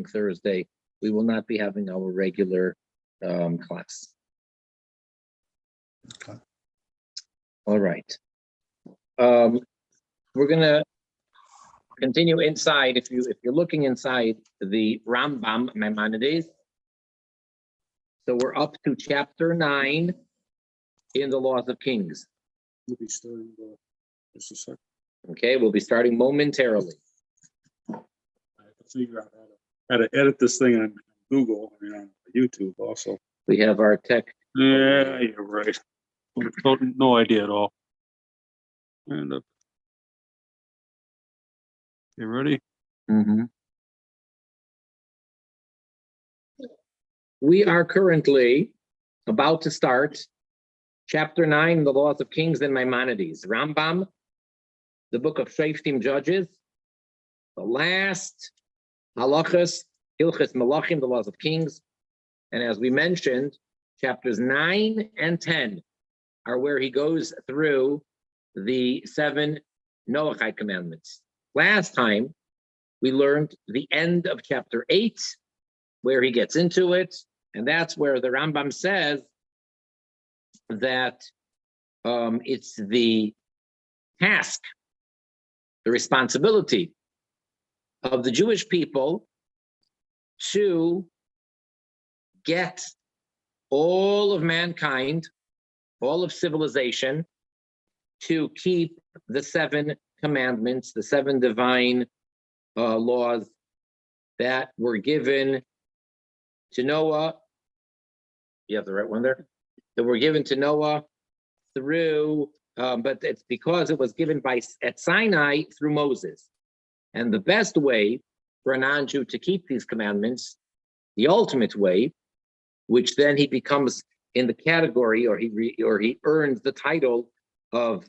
Thursday, we will not be having our regular class. Okay. All right. We're gonna continue inside. If you're looking inside the Rambam Maimonides, so we're up to chapter 9 in the Laws of Kings. We'll be starting just a second. Okay, we'll be starting momentarily. I have to figure out how to edit this thing on Google and on YouTube also. We have our tech. Yeah, you're right. No idea at all. And you ready? Mm-hmm. We are currently about to start chapter 9, the Laws of Kings and Maimonides. Rambam, the book of Shoftim Judges, the last halachas, Hilchos Melachim, the Laws of Kings. And as we mentioned, chapters 9 and 10 are where he goes through the 7 Noahide commandments. Last time, we learned the end of chapter 8, where he gets into it, and that's where the Rambam says that it's the task, the responsibility of the Jewish people to get all of mankind, all of civilization, to keep the 7 commandments, the 7 divine laws that were given to Noah. You have the right one there? That were given to Noah through, but it's because it was given at Sinai through Moses. And the best way for a non-Jew to keep these commandments, the ultimate way, which then he becomes in the category, or he earns the title of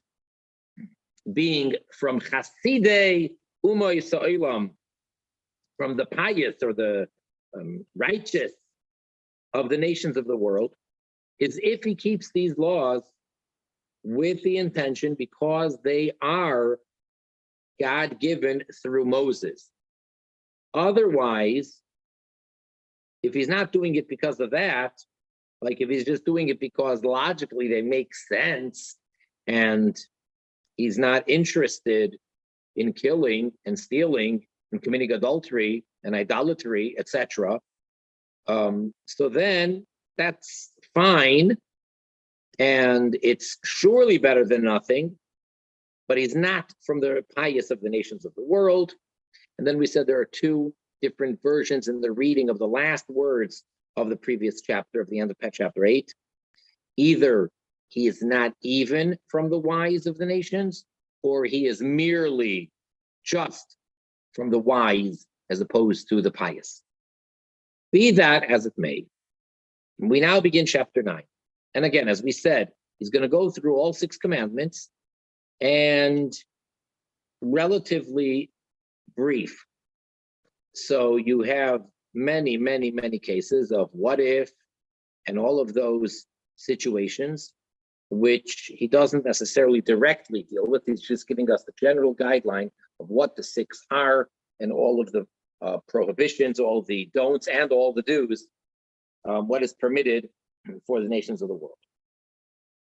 being from Hasidis Umo Yisraelim, from the pious or the righteous of the nations of the world, is if he keeps these laws with the intention, because they are God-given through Moses. Otherwise, if he's not doing it because of that, like if he's just doing it because logically they make sense, and he's not interested in killing and stealing and committing adultery and idolatry, etc., so then that's fine, and it's surely better than nothing, but he's not from the pious of the nations of the world. And then we said there are 2 different versions in the reading of the last words of the previous chapter, of the end of chapter 8. Either he is not even from the wise of the nations, or he is merely just from the wise as opposed to the pious. Be that as it may, we now begin chapter 9. And again, as we said, he's going to go through all 6 commandments, and relatively brief. So you have many, many, many cases of what if, and all of those situations, which he doesn't necessarily directly deal with. He's just giving us the general guideline of what the 6 are, and all of the prohibitions, all the don'ts, and all the do's, what is permitted for the nations of the world.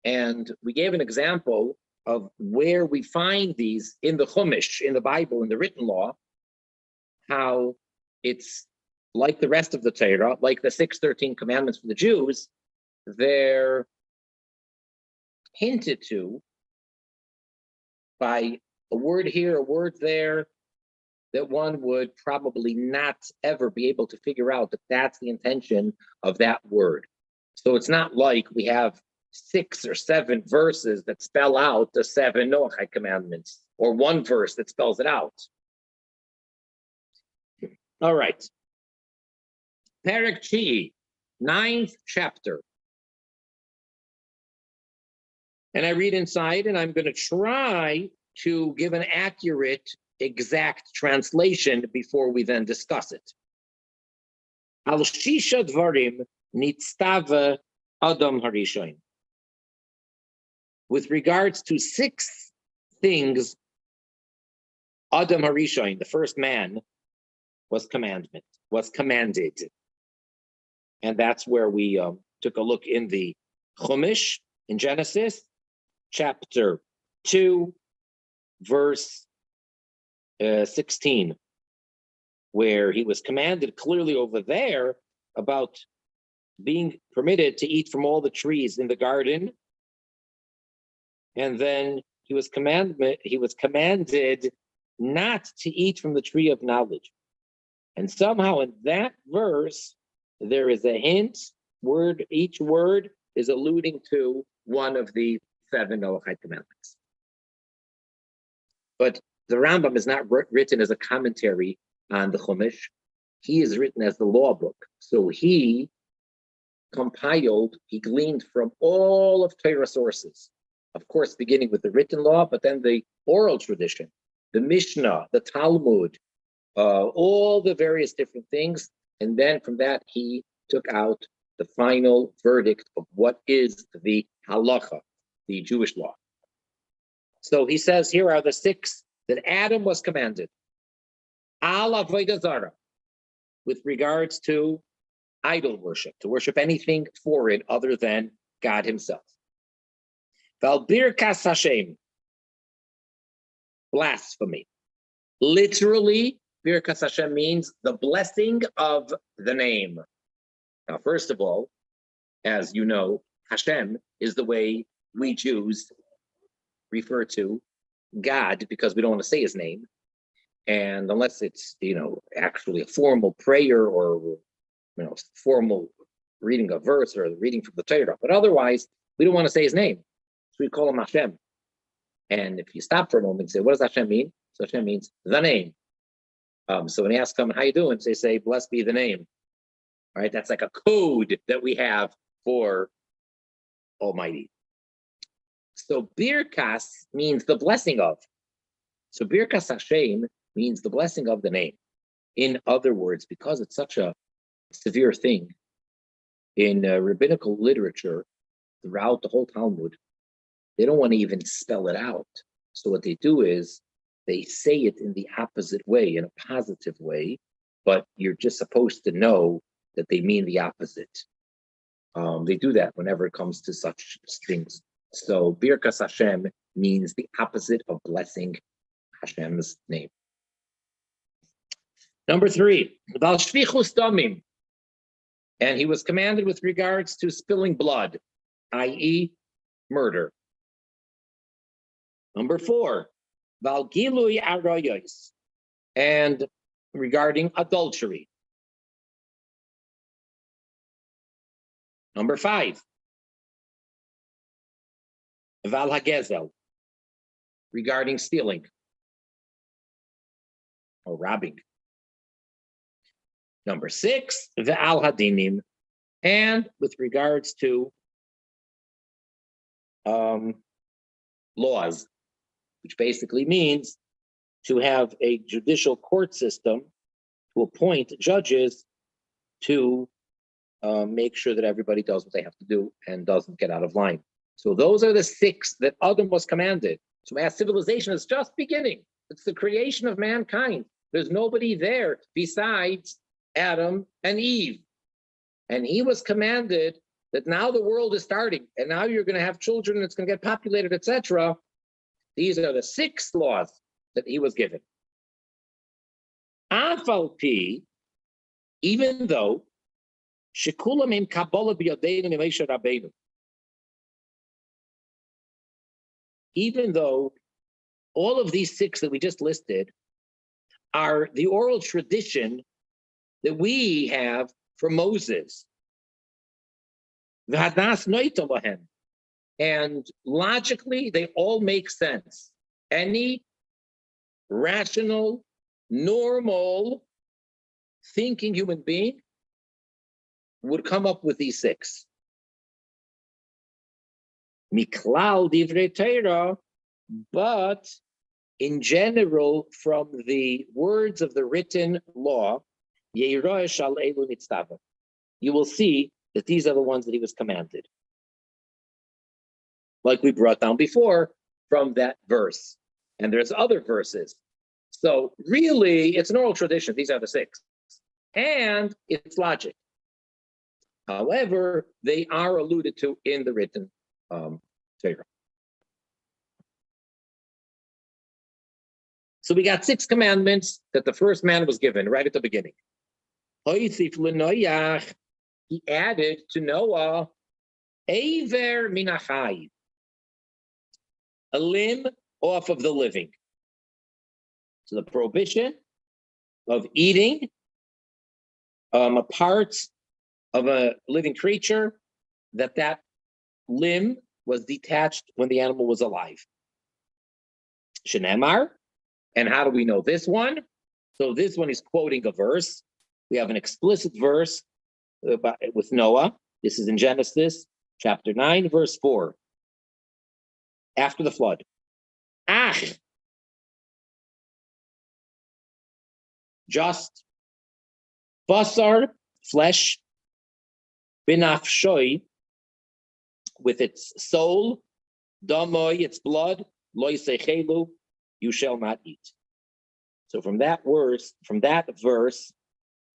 And we gave an example of where we find these in the Chumash, in the Bible, in the written law, how it's like the rest of the Torah, like the 613 commandments for the Jews, they're hinted to by a word here, a word there, that one would probably not ever be able to figure out that that's the intention of that word. So it's not like we have 6 or 7 verses that spell out the 7 Noahide commandments, or 1 verse that spells it out. All right. Perek Chi, 9th chapter. And I read inside, and I'm going to try to give an accurate, exact translation before we then discuss it. Al shisha dvarim nitztava Adam Harishon. With regards to 6 things, Adam Harishon, the first man, was commandment. was commanded. And that's where we took a look in the Chumash in Genesis, chapter 2, verse 16, where he was commanded clearly over there about being permitted to eat from all the trees in the garden. And then he was commanded not to eat from the tree of knowledge. And somehow in that verse, there is a hint, each word is alluding to one of the 7 Noahide commandments. But the Rambam is not written as a commentary on the Chumash. He is written as the law book. So he gleaned from all of Torah sources. Of course, beginning with the written law, but then the oral tradition, the Mishneh, the Talmud, all the various different things. And then from that, he took out the final verdict of what is the halacha, the Jewish law. So he says, here are the 6 that Adam was commanded. Al avodah zarah, with regards to idol worship, to worship anything foreign other than God himself. Val birkas Hashem, blasphemy. Literally, birkas Hashem means the blessing of the name. Now, first of all, as you know, Hashem is the way we Jews refer to God, because we don't want to say his name. And unless it's, actually a formal prayer or, formal reading a verse or reading from the Torah, but otherwise, we don't want to say his name. So we call him Hashem. And if you stop for a moment and say, what does Hashem mean? So Hashem means the name. So when you ask someone, how you doing? They say, blessed be the name. All right, that's like a code that we have for Almighty. So birkas means the blessing of. So birkas Hashem means the blessing of the name. In other words, because it's such a severe thing, in rabbinical literature, throughout the whole Talmud, they don't want to even spell it out. So what they do is they say it in the opposite way, in a positive way, but you're just supposed to know that they mean the opposite. They do that whenever it comes to such things. So birkas Hashem means the opposite of blessing Hashem's name. Number 3, Val shvichus damim, and he was commanded with regards to spilling blood, i.e., murder. Number 4, Val gilui arayos, and regarding adultery. Number 5, Val hagezel, regarding stealing or robbing. Number 6, Ve'al hadinim, and with regards to laws, which basically means to have a judicial court system to appoint judges to make sure that everybody does what they have to do and doesn't get out of line. So those are the 6 that Adam was commanded. So as civilization is just beginning. It's the creation of mankind. There's nobody there besides Adam and Eve. And he was commanded that now the world is starting, and now you're going to have children, it's going to get populated, etc. These are the 6 laws that he was given. Afal pi, even though shekulam im Kabbalah b'yadeinu Moshe Rabbeinu, even though all of these 6 that we just listed are the oral tradition that we have from Moses. And logically, they all make sense. Any rational, normal, thinking human being would come up with these 6. Miklal divrei Torah, but in general, from the words of the written law, you will see that these are the ones that he was commanded. Like we brought down before from that verse. And there's other verses. So really, it's an oral tradition. These are the 6. and it's logic. However, they are alluded to in the written Torah. So we got 6 commandments that the first man was given right at the beginning. He added to Noah, Aver minachai, a limb off of the living. So the prohibition of eating a part of a living creature, that limb was detached when the animal was alive. Shenemar. And how do we know this one? So this one is quoting a verse. We have an explicit verse with Noah. This is in Genesis chapter 9, verse 4. After the flood. Just basar, flesh, binafshoi, with its soul, damoi, its blood, loy sechelu, you shall not eat. So from that verse,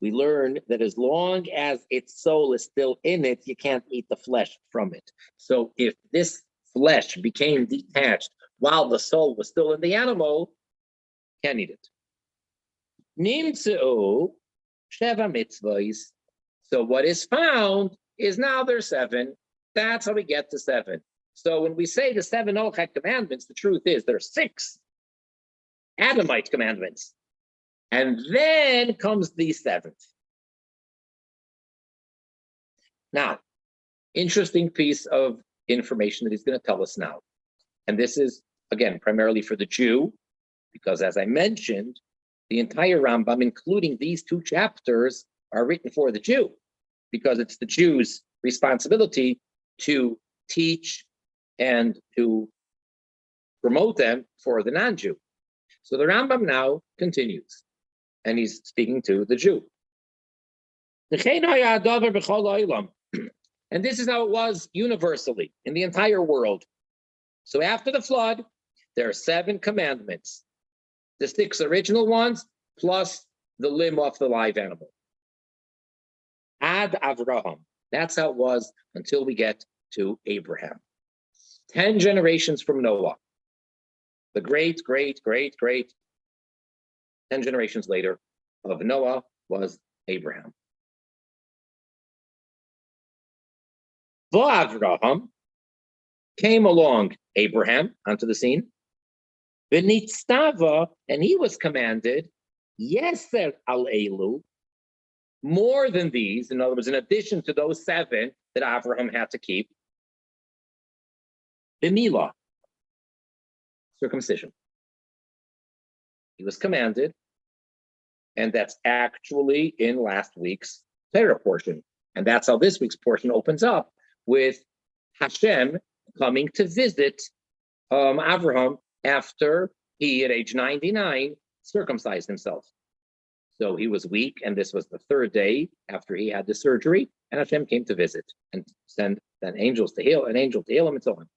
we learn that as long as its soul is still in it, you can't eat the flesh from it. So if this flesh became detached while the soul was still in the animal, can't eat it. Nimtzeu sheva mitzvahs. So what is found is now there's 7. That's how we get to 7. So when we say the 7 Noahide commandments, the truth is there are 6 Adamite commandments. And then comes the 7th. Now, interesting piece of information that he's going to tell us now. And this is, again, primarily for the Jew, because as I mentioned, the entire Rambam, including these 2 chapters, are written for the Jew, because it's the Jew's responsibility to teach and to promote them for the non-Jew. So the Rambam now continues, and he's speaking to the Jew. And this is how it was universally in the entire world. So after the flood, there are 7 commandments. The 6 original ones, plus the limb off the live animal. Ad Avraham. That's how it was until we get to Abraham. 10 generations from Noah. The great 10 generations later of Noah was Abraham. Avraham came along, Abraham, onto the scene. V'nitztava, and he was commanded, yeser al elu, more than these. In other words, in addition to those 7 that Avraham had to keep, b'milah, circumcision. He was commanded, and that's actually in last week's Torah portion. And that's how this week's portion opens up, with Hashem coming to visit Avraham after he, at age 99, circumcised himself. So he was weak, and this was the 3rd day after he had the surgery, and Hashem came to visit and send then angels to heal, an angel to heal him, and so on.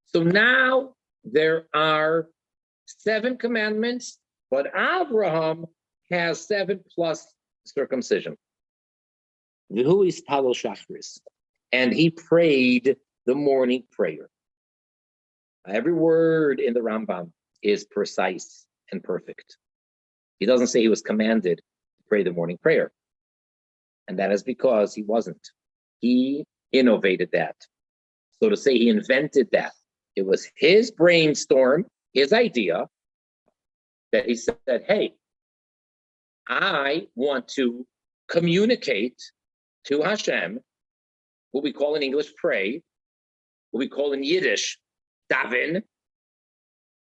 So now there are 7 commandments, but Abraham has 7 plus circumcision. Who is Talol Shachris? And he prayed the morning prayer. Every word in the Rambam is precise and perfect. He doesn't say he was commanded to pray the morning prayer. And that is because he wasn't. He innovated that. So to say he invented that, it was his brainstorm, his idea, that he said, hey, I want to communicate to Hashem, what we call in English pray, what we call in Yiddish daven.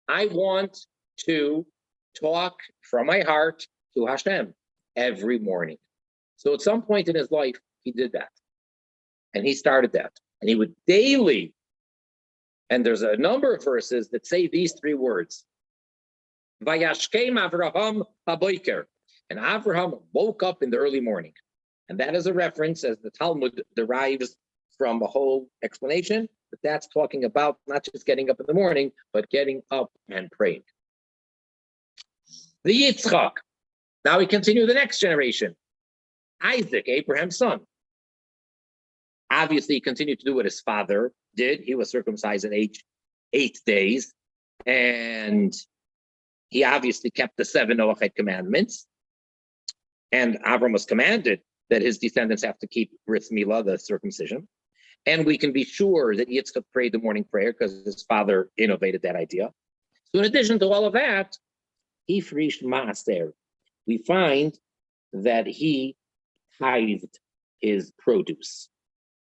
I want to talk from my heart to Hashem every morning. So at some point in his life, he did that. And he started that. And he would daily, and there's a number of verses that say these 3 words. Vayashkem Avraham haboiker. And Avraham woke up in the early morning. And that is a reference, as the Talmud derives from a whole explanation, that that's talking about not just getting up in the morning, but getting up and praying. The Yitzchak. Now we continue the next generation. Isaac, Abraham's son. Obviously, he continued to do what his father did. He was circumcised at age 8 days, and he obviously kept the 7 Noahide commandments. And Avram was commanded that his descendants have to keep bris milah, the circumcision. And we can be sure that Yitzchak prayed the morning prayer because his father innovated that idea. So in addition to all of that, he frished maaser. We find that he tithed his produce.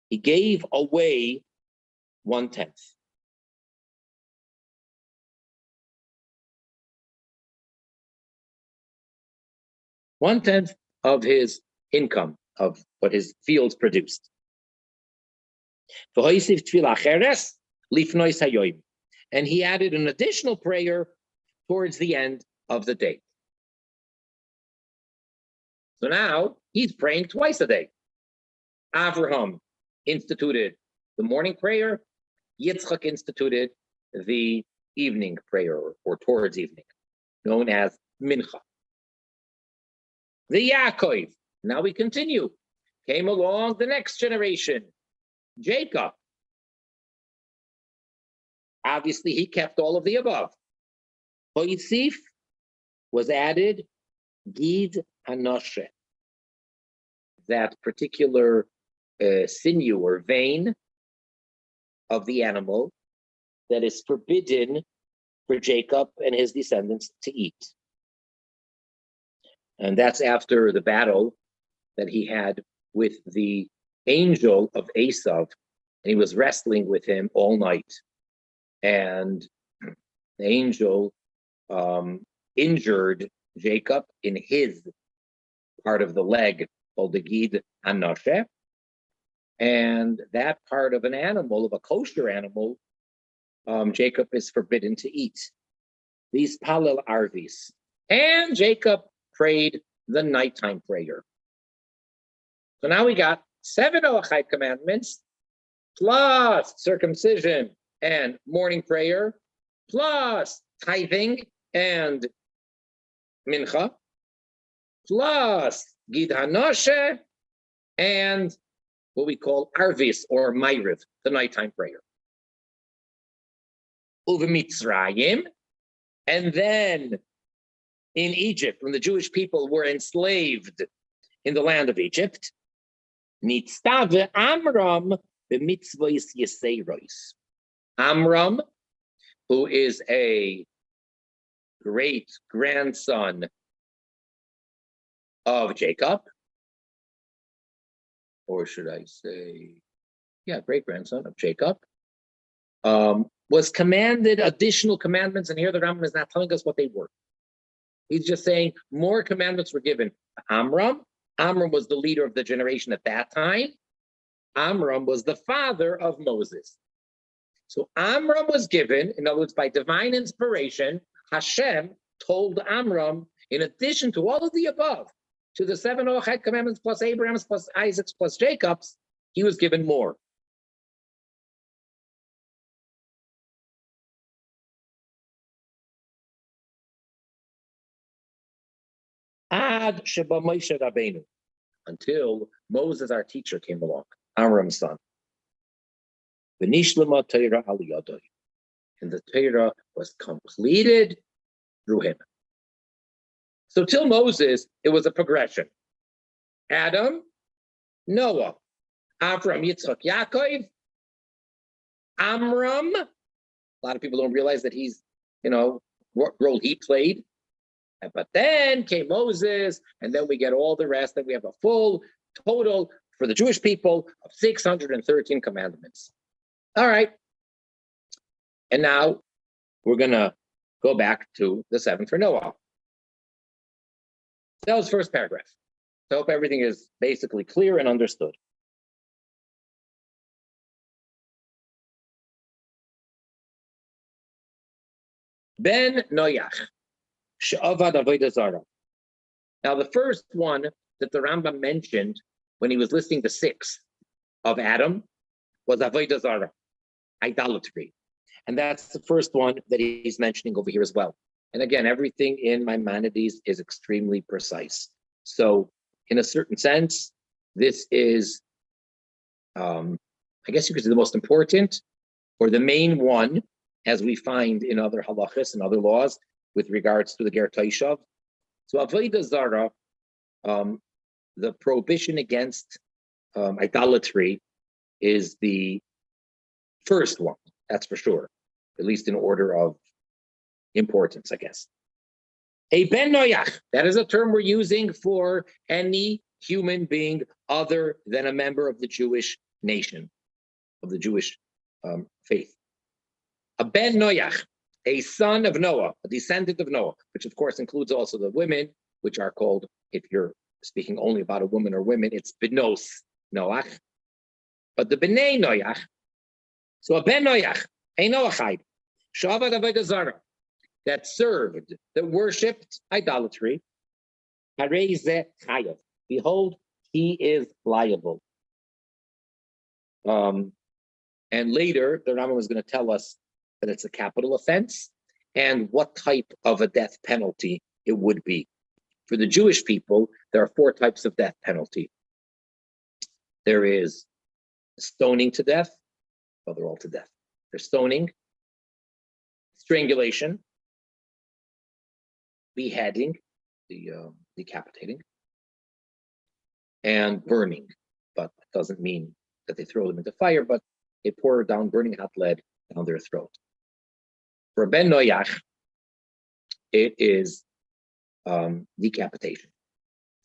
He gave away 1/10. One-tenth of his income, of what his fields produced. And he added an additional prayer towards the end of the day. So now he's praying twice a day. Avraham instituted the morning prayer. Yitzchak instituted the evening prayer, or towards evening, known as mincha. The Yaakov, now we continue, came along the next generation, Jacob. Obviously, he kept all of the above. Hoitzif was added Gid Hanoshe, that particular sinew or vein of the animal that is forbidden for Jacob and his descendants to eat. And that's after the battle that he had with the angel of Esav, and he was wrestling with him all night. And the angel injured Jacob in his part of the leg called the Gid Hanoshe. And that part of an animal, of a kosher animal, Jacob is forbidden to eat. These palel arvis. And Jacob prayed the nighttime prayer. So now we got 7 Noahide commandments, plus circumcision and morning prayer, plus tithing and mincha, plus Gid Hanoshe, and what we call arvis or ma'ariv, the nighttime prayer. Uve Mitzrayim, and then in Egypt, when the Jewish people were enslaved in the land of Egypt, Nitztave Amram b'mitzvos Yiseiros. Amram, who is a great grandson of Jacob, or should I say, great grandson of Jacob, was commanded additional commandments, and here the Rambam is not telling us what they were. He's just saying more commandments were given to Amram. Amram was the leader of the generation at that time. Amram was the father of Moses. So Amram was given, in other words, by divine inspiration, Hashem told Amram, in addition to all of the above, to the 7 Noahide commandments plus Abraham's plus Isaac's plus Jacob's, he was given more. Ad Sheba Moshe Rabbeinu, until Moses, our teacher, came along, Amram's son. V'nishlema Torah al yadoi, and the Torah was completed through him. So till Moses, it was a progression. Adam, Noah, Avram, Yitzchak, Yaakov, Amram. A lot of people don't realize that he's, what role he played. But then came Moses, and then we get all the rest, and we have a full total for the Jewish people of 613 commandments. All right. And now we're going to go back to the 7 for Noah. That was first paragraph. I hope everything is basically clear and understood. Ben Noach. Now, the first one that the Rambam mentioned when he was listing the 6 of Adam was Avodah Zarah, idolatry. And that's the first one that he's mentioning over here as well. And again, everything in Maimonides is extremely precise. So in a certain sense, this is, I guess you could say, the most important or the main one, as we find in other halachas and other laws with regards to the ger taishav. So avodah zara, the prohibition against idolatry is the first one, that's for sure, at least in order of importance, I guess. A ben noach, that is a term we're using for any human being other than a member of the Jewish nation, of the Jewish faith. A ben noach, a son of Noah, a descendant of Noah, which of course includes also the women, which are called, if you're speaking only about a woman or women, it's benos Noach. But the Bnei Noach, so a ben Noach, a Noahide, shavad avodah zara, that served, that worshipped idolatry, harei ze chayav. Behold, he is liable. And later, the Rambam is going to tell us that it's a capital offense and what type of a death penalty it would be. For the Jewish people, there are 4 types of death penalty. There is stoning to death. Well, they're all to death. There's stoning, strangulation, beheading, the decapitating, and burning. But it doesn't mean that they throw them into fire, but they pour down burning hot lead down their throat. For ben noach, it is decapitation.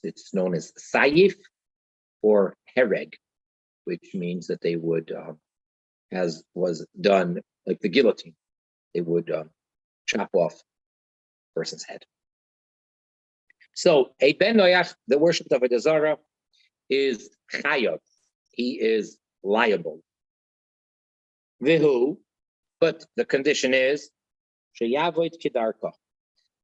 It's known as sayif or hereg, which means that they would, as was done like the guillotine, they would chop off a person's head. So a ben noach, the worship of avodah zara, is chayav. He is liable. Vihu, but the condition is sheyavoid kidarka,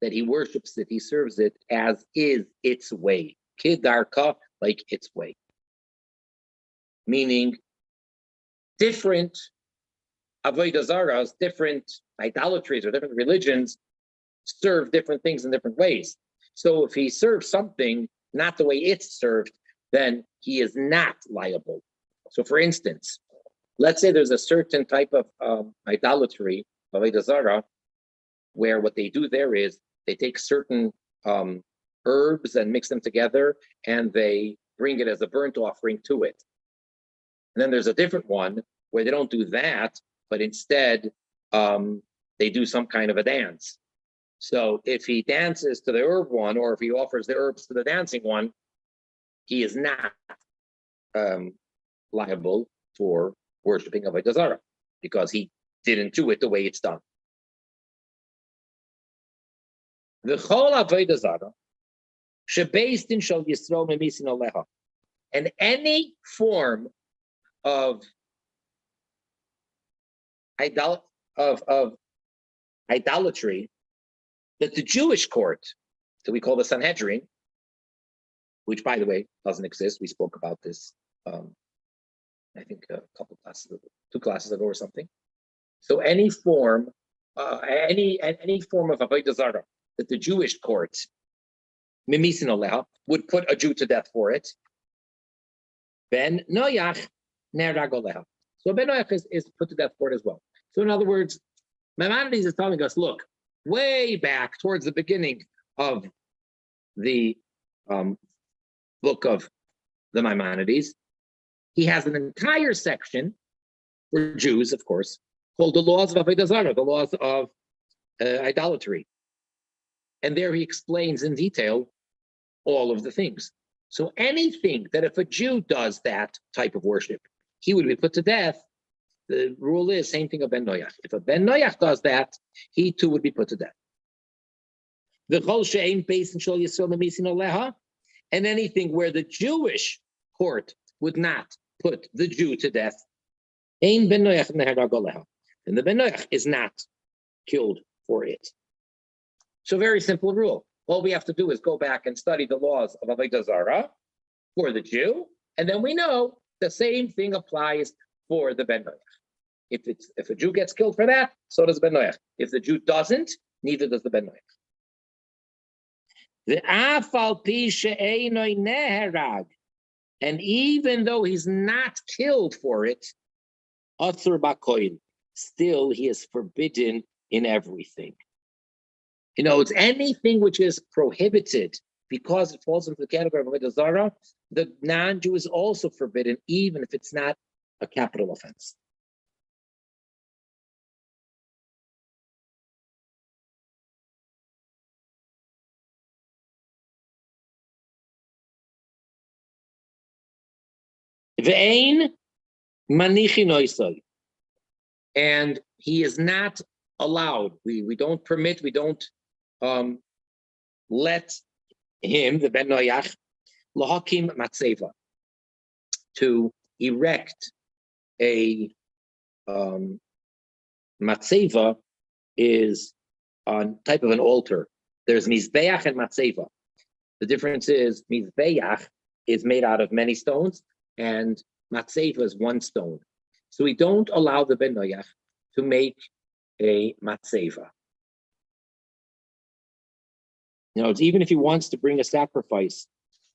that he worships it, he serves it as is its way. Kidarka, like its way. Meaning different avodah zaras, different idolatries or different religions serve different things in different ways. So if he serves something not the way it's served, then he is not liable. So for instance, let's say there's a certain type of idolatry, avodah zara, where what they do there is they take certain herbs and mix them together and they bring it as a burnt offering to it. And then there's a different one where they don't do that, but instead they do some kind of a dance. So if he dances to the herb one, or if he offers the herbs to the dancing one, he is not liable for worshiping of avodah zara because he didn't do it the way it's done. The whole avodah zara, shebeis din shel Yisrael memisin aleha, and any form of idolatry that the Jewish court, that we call the Sanhedrin, which by the way doesn't exist. We spoke about this, I think a couple classes ago, 2 classes ago or something. So any form of avodah zara that the Jewish court, memisin aleha, would put a Jew to death for it, ben noach nerag aleha. So ben noach is put to death for it as well. So in other words, Maimonides is telling us, look, way back towards the beginning of the book of the Maimonides, he has an entire section for Jews, of course, called the laws of avodah zara, the laws of idolatry. And there he explains in detail all of the things. So anything that if a Jew does that type of worship, he would be put to death. The rule is same thing of ben noach. If a ben noach does that, he too would be put to death. And anything where the Jewish court would not put the Jew to death, and the ben noach is not killed for it. So very simple rule. All we have to do is go back and study the laws of avodah zara for the Jew, and then we know the same thing applies for the ben noach. If a Jew gets killed for that, so does ben noach. If the Jew doesn't, neither does the ben noach. The afal pi she'einoi neherag, and even though he's not killed for it, atzur bakoil, still he is forbidden in everything. It's anything which is prohibited because it falls into the category of Avodah Zarah, the non-Jew is also forbidden, even if it's not a capital offense. Ve'ein manichi noisoi, and he is not allowed. We don't permit. We don't let him, the Ben Noach, lahakim matzeva, to erect a matzeva is a type of an altar. There's mizbeach and matzeva. The difference is mizbeach is made out of many stones, and matzeva is one stone. So we don't allow the Ben Noach to make a matzeva. It's even if he wants to bring a sacrifice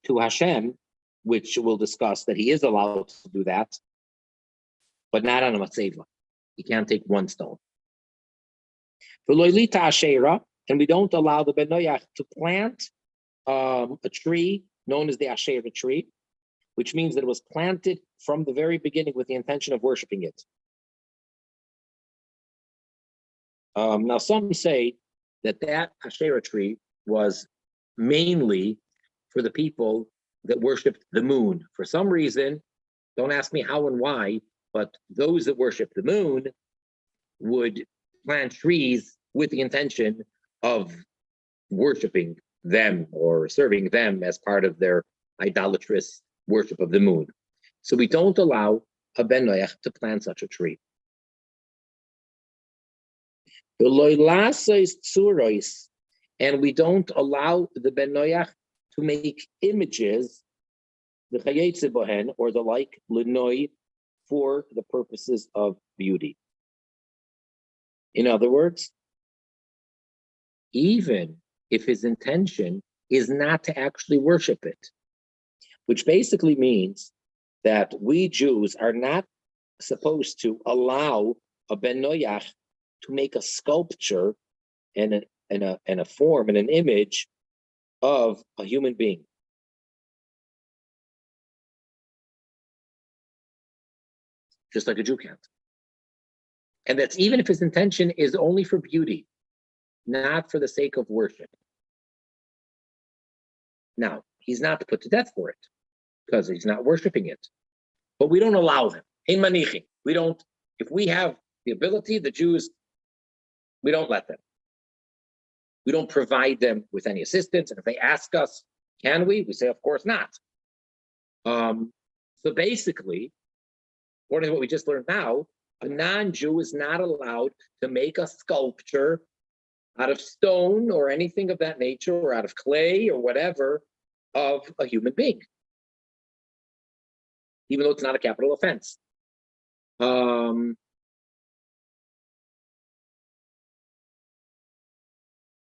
to Hashem, which we'll discuss that he is allowed to do that, but not on a matzeva. He can't take one stone. And we don't allow the Ben Noach to plant a tree known as the Asherah tree, which means that it was planted from the very beginning with the intention of worshiping it. Now, some say that Asherah tree was mainly for the people that worshipped the moon. For some reason, don't ask me how and why, but those that worship the moon would plant trees with the intention of worshiping them or serving them as part of their idolatrous worship of the moon. So we don't allow a Ben Noach to plant such a tree. And we don't allow the Ben Noach to make images, the chayetze bohen, or the like, lenoi, for the purposes of beauty. In other words, even if his intention is not to actually worship it, which basically means that we Jews are not supposed to allow a Ben Noach to make a sculpture and a form and an image of a human being. Just like a Jew can't. And that's even if his intention is only for beauty, not for the sake of worship. Now, he's not put to death for it because he's not worshiping it. But we don't allow him. Ein manichi. We don't, if we have the ability, the Jews, we don't let them. We don't provide them with any assistance. And if they ask us, can we? We say, of course not. So basically, according to what we just learned now, a non-Jew is not allowed to make a sculpture out of stone or anything of that nature, or out of clay or whatever, of a human being, even though it's not a capital offense. It's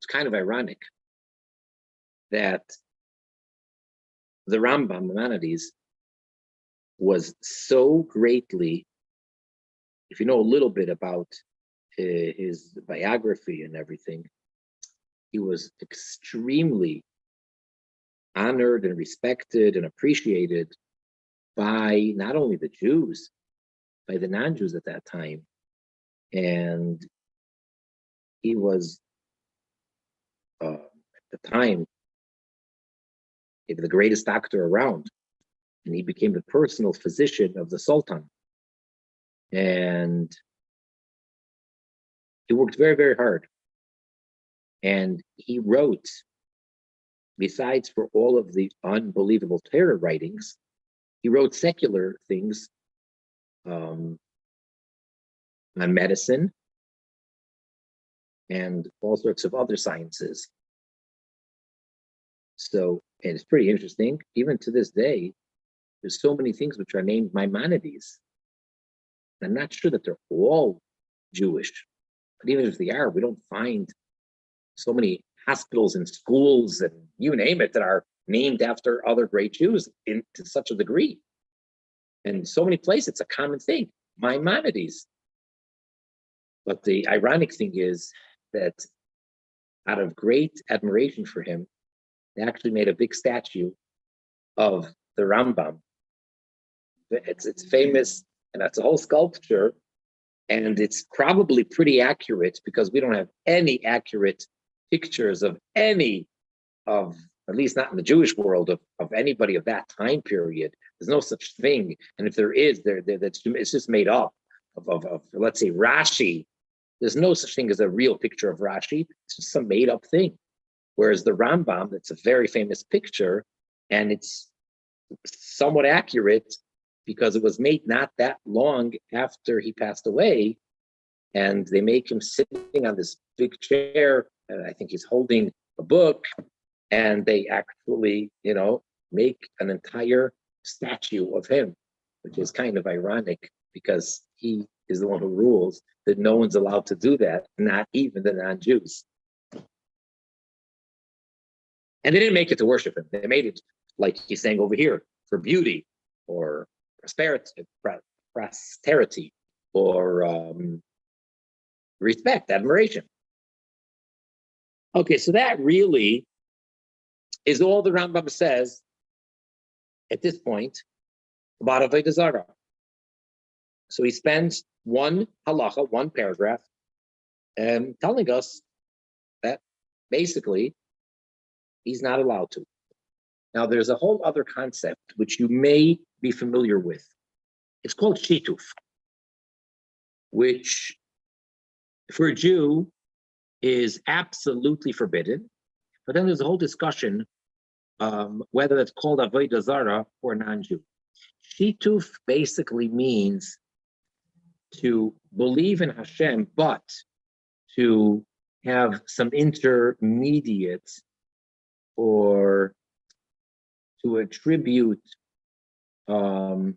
kind of ironic that the Rambam, Maimonides, was so greatly, if you know a little bit about his biography and everything, he was extremely honored and respected and appreciated by not only the Jews, by the non-Jews at that time. And he was, at the time, the greatest doctor around. And he became the personal physician of the Sultan. And he worked very, very hard. And he wrote, besides for all of the unbelievable Torah writings, he wrote secular things on medicine and all sorts of other sciences. So, and it's pretty interesting, even to this day, there's so many things which are named Maimonides. I'm not sure that they're all Jewish, but even if they are, we don't find so many hospitals and schools and you name it that are named after other great Jews to such a degree. And so many places, it's a common thing. Maimonides. But the ironic thing is that out of great admiration for him, they actually made a big statue of the Rambam. It's famous, and that's a whole sculpture, and it's probably pretty accurate because we don't have any accurate pictures of any of, at least not in the Jewish world, of anybody of that time period. There's no such thing, and if there is, it's just made up of let's say Rashi. There's no such thing as a real picture of Rashi. It's just some made up thing. Whereas the Rambam, it's a very famous picture, and it's somewhat accurate because it was made not that long after he passed away, and they make him sitting on this big chair, and I think he's holding a book, and they actually, make an entire statue of him, which is kind of ironic because he is the one who rules that no one's allowed to do that, not even the non-Jews. And they didn't make it to worship him. They made it, like he's saying over here, for beauty or prosperity or respect, admiration. Okay, so that really is all the Rambam says at this point about Avodah Zarah. So he spends one halacha, one paragraph, telling us that basically he's not allowed to. Now, there's a whole other concept which you may be familiar with. It's called shituf, which for a Jew is absolutely forbidden. But then there's a whole discussion whether it's called avodah zarah for a non-Jew. Shituf basically means to believe in Hashem, but to have some intermediate or to attribute a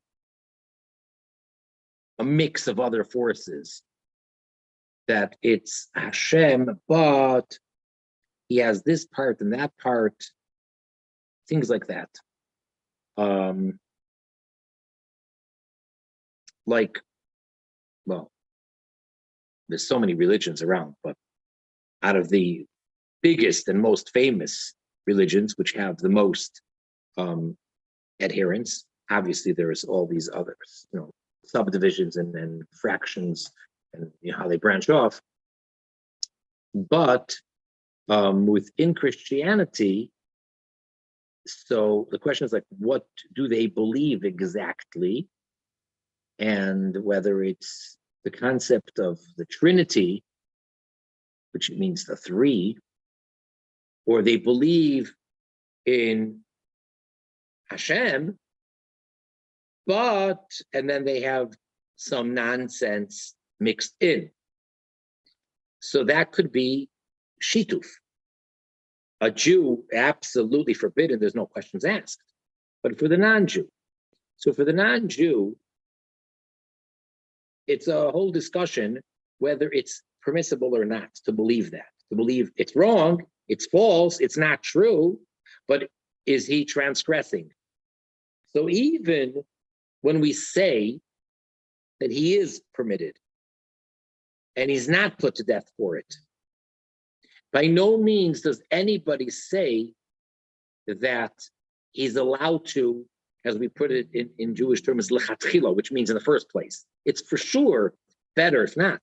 mix of other forces, that it's Hashem, but he has this part and that part, things like that. Well, there's so many religions around, but out of the biggest and most famous religions, which have the most adherents, obviously there's all these others, subdivisions and fractions, and how they branch off. But within Christianity, so the question is like, what do they believe exactly? And whether it's the concept of the Trinity, which means the three, or they believe in Hashem, and then they have some nonsense mixed in. So that could be shituf. A Jew, absolutely forbidden, there's no questions asked. But for the non-Jew, it's a whole discussion whether it's permissible or not to believe that, to believe it's wrong, it's false, it's not true, but is he transgressing? So even when we say that he is permitted and he's not put to death for it, by no means does anybody say that he's allowed to, as we put it in Jewish terms, lechatchila, which means in the first place. It's for sure better if not.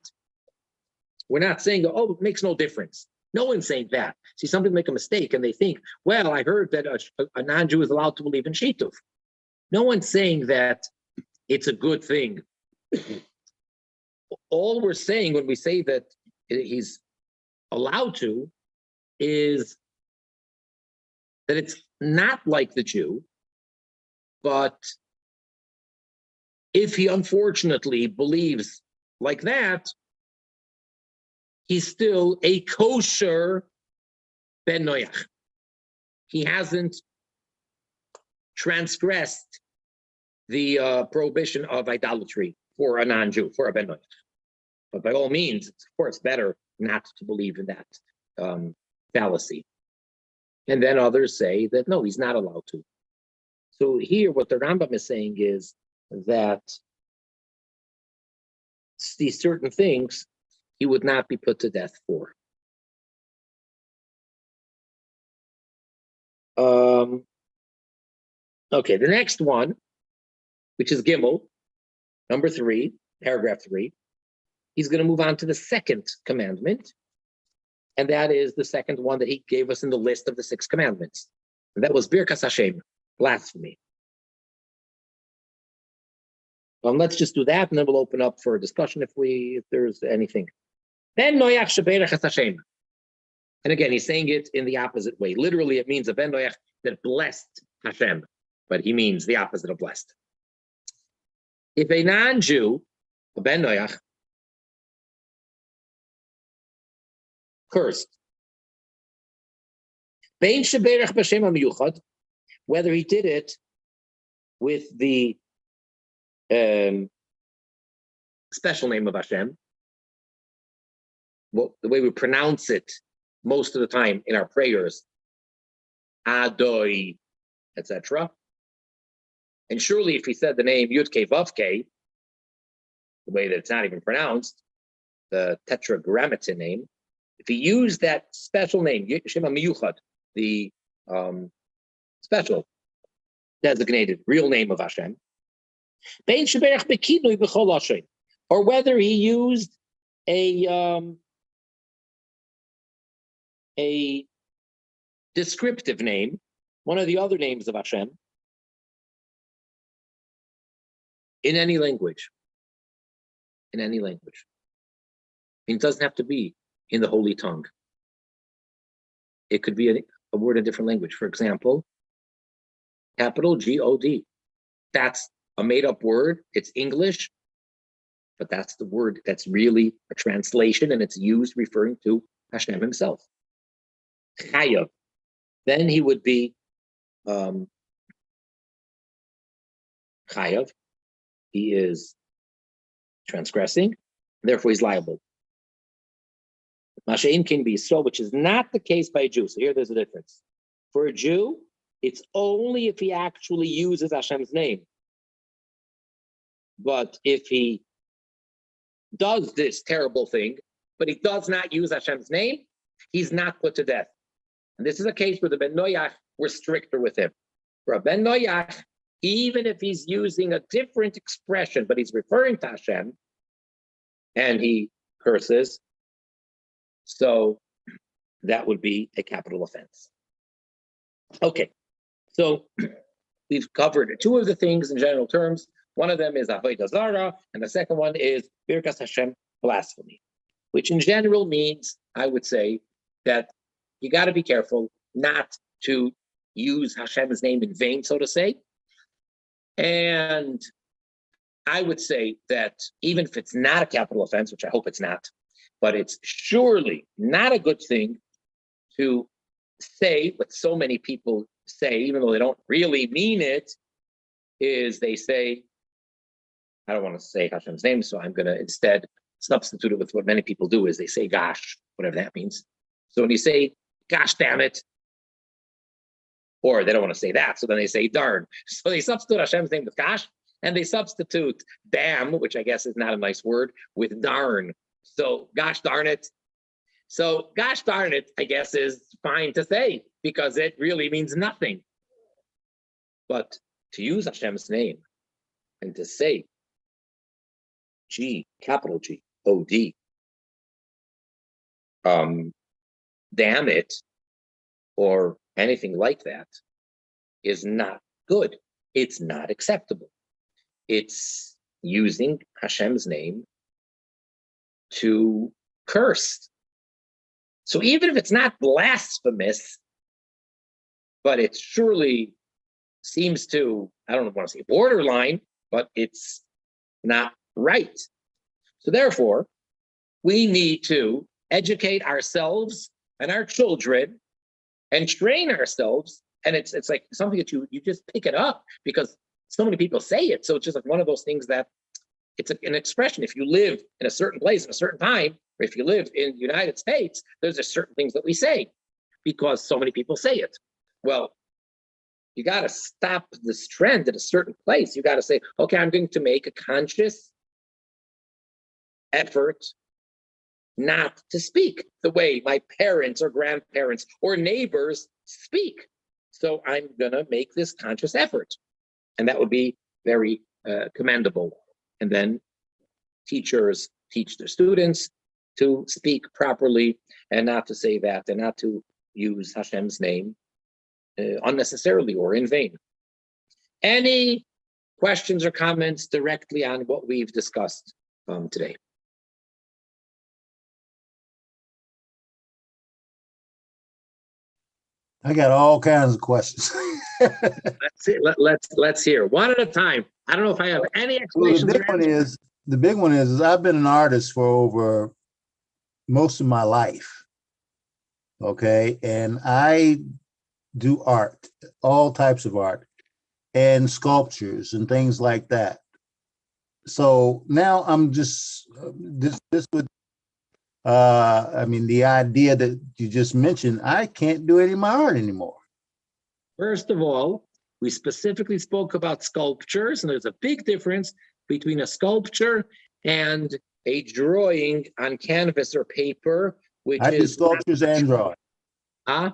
We're not saying, oh, it makes no difference. No one's saying that. See, some people make a mistake and they think, well, I heard that a non-Jew is allowed to believe in shituf. No one's saying that it's a good thing. All we're saying when we say that he's allowed to is that it's not like the Jew, but if he unfortunately believes like that, he's still a kosher Bnei Noach. He hasn't transgressed the prohibition of idolatry for a non-Jew, for a Bnei Noach. But by all means, it's of course better not to believe in that fallacy. And then others say that, no, he's not allowed to. So here, what the Rambam is saying is that these certain things he would not be put to death for. Okay, the next one, which is Gimel, number 3, paragraph 3, he's going to move on to the second commandment, and that is the second one that he gave us in the list of the 6 commandments. And that was Birkas Hashem, blasphemy. Let's just do that, and then we'll open up for a discussion if there's anything. Ben Noach sheberach Hashem. And again, he's saying it in the opposite way. Literally, it means a Ben Noach that blessed Hashem, but he means the opposite of blessed. If a non-Jew, a Ben Noach, cursed, Bein sheberach b'shem hamiyuchad, whether he did it with the special name of Hashem, well, the way we pronounce it most of the time in our prayers, Adoi, etc. And surely if he said the name Yud-Kei Vav-Kei, the way that it's not even pronounced, the tetragrammaton name, if he used that special name, Shema Miyuchad, the special designated real name of Hashem, or whether he used a descriptive name, one of the other names of Hashem, in any language. In any language. It doesn't have to be in the holy tongue. It could be a word in a different language. For example, capital G-O-D. That's a made-up word. It's English, but that's the word that's really a translation, and it's used referring to Hashem himself. Chayav. Then he would be Chayav. He is transgressing, therefore he's liable. Masha'in can be so, which is not the case by a Jew. So here there's a difference. For a Jew, it's only if he actually uses Hashem's name. But if he does this terrible thing, but he does not use Hashem's name, he's not put to death. And this is a case where the Ben Noach were stricter with him. For a Ben Noach, even if he's using a different expression, but he's referring to Hashem, and he curses, so that would be a capital offense. Okay, so we've covered 2 of the things in general terms. One of them is Avodah Zarah, and the second one is Birkas Hashem, blasphemy, which in general means, I would say, that you got to be careful not to use Hashem's name in vain, so to say. And I would say that even if it's not a capital offense, which I hope it's not, but it's surely not a good thing to say what so many people say, even though they don't really mean it, is they say, I don't want to say Hashem's name, so I'm going to instead substitute it with what many people do, is they say gosh, whatever that means. So when you say, gosh damn it, or they don't want to say that, so then they say darn. So they substitute Hashem's name with gosh, and they substitute damn, which I guess is not a nice word, with darn. So gosh darn it. So gosh darn it, I guess, is fine to say, because it really means nothing. But to use Hashem's name and to say G, capital G, O-D, damn it, or anything like that, is not good. It's not acceptable. It's using Hashem's name to curse. So even if it's not blasphemous, but it surely seems to, I don't want to say borderline, but it's not right. So therefore, we need to educate ourselves and our children and train ourselves. And it's like something that you just pick it up because so many people say it. So it's just like one of those things that it's an expression. If you live in a certain place at a certain time, or if you live in the United States, there's just certain things that we say. because so many people say it. Well, you got to stop this trend at a certain place. You got to say, okay, I'm going to make a conscious effort not to speak the way my parents or grandparents or neighbors speak. So I'm going to make this conscious effort. And that would be very commendable. And then teachers teach their students to speak properly and not to say that and not to use Hashem's name unnecessarily or in vain. Any questions or comments directly on what we've discussed today? I got all kinds of questions. Let's hear one at a time. I don't know if I have any explanations. Well, the big one is I've been an artist for over most of my life. Okay, and I do art, all types of art, and sculptures and things like that. So now I'm just this would. I mean, the idea that you just mentioned, I can't do any of my art anymore. First of all, we specifically spoke about sculptures, and there's a big difference between a sculpture and a drawing on canvas or paper, which I do sculptures and drawings. Huh?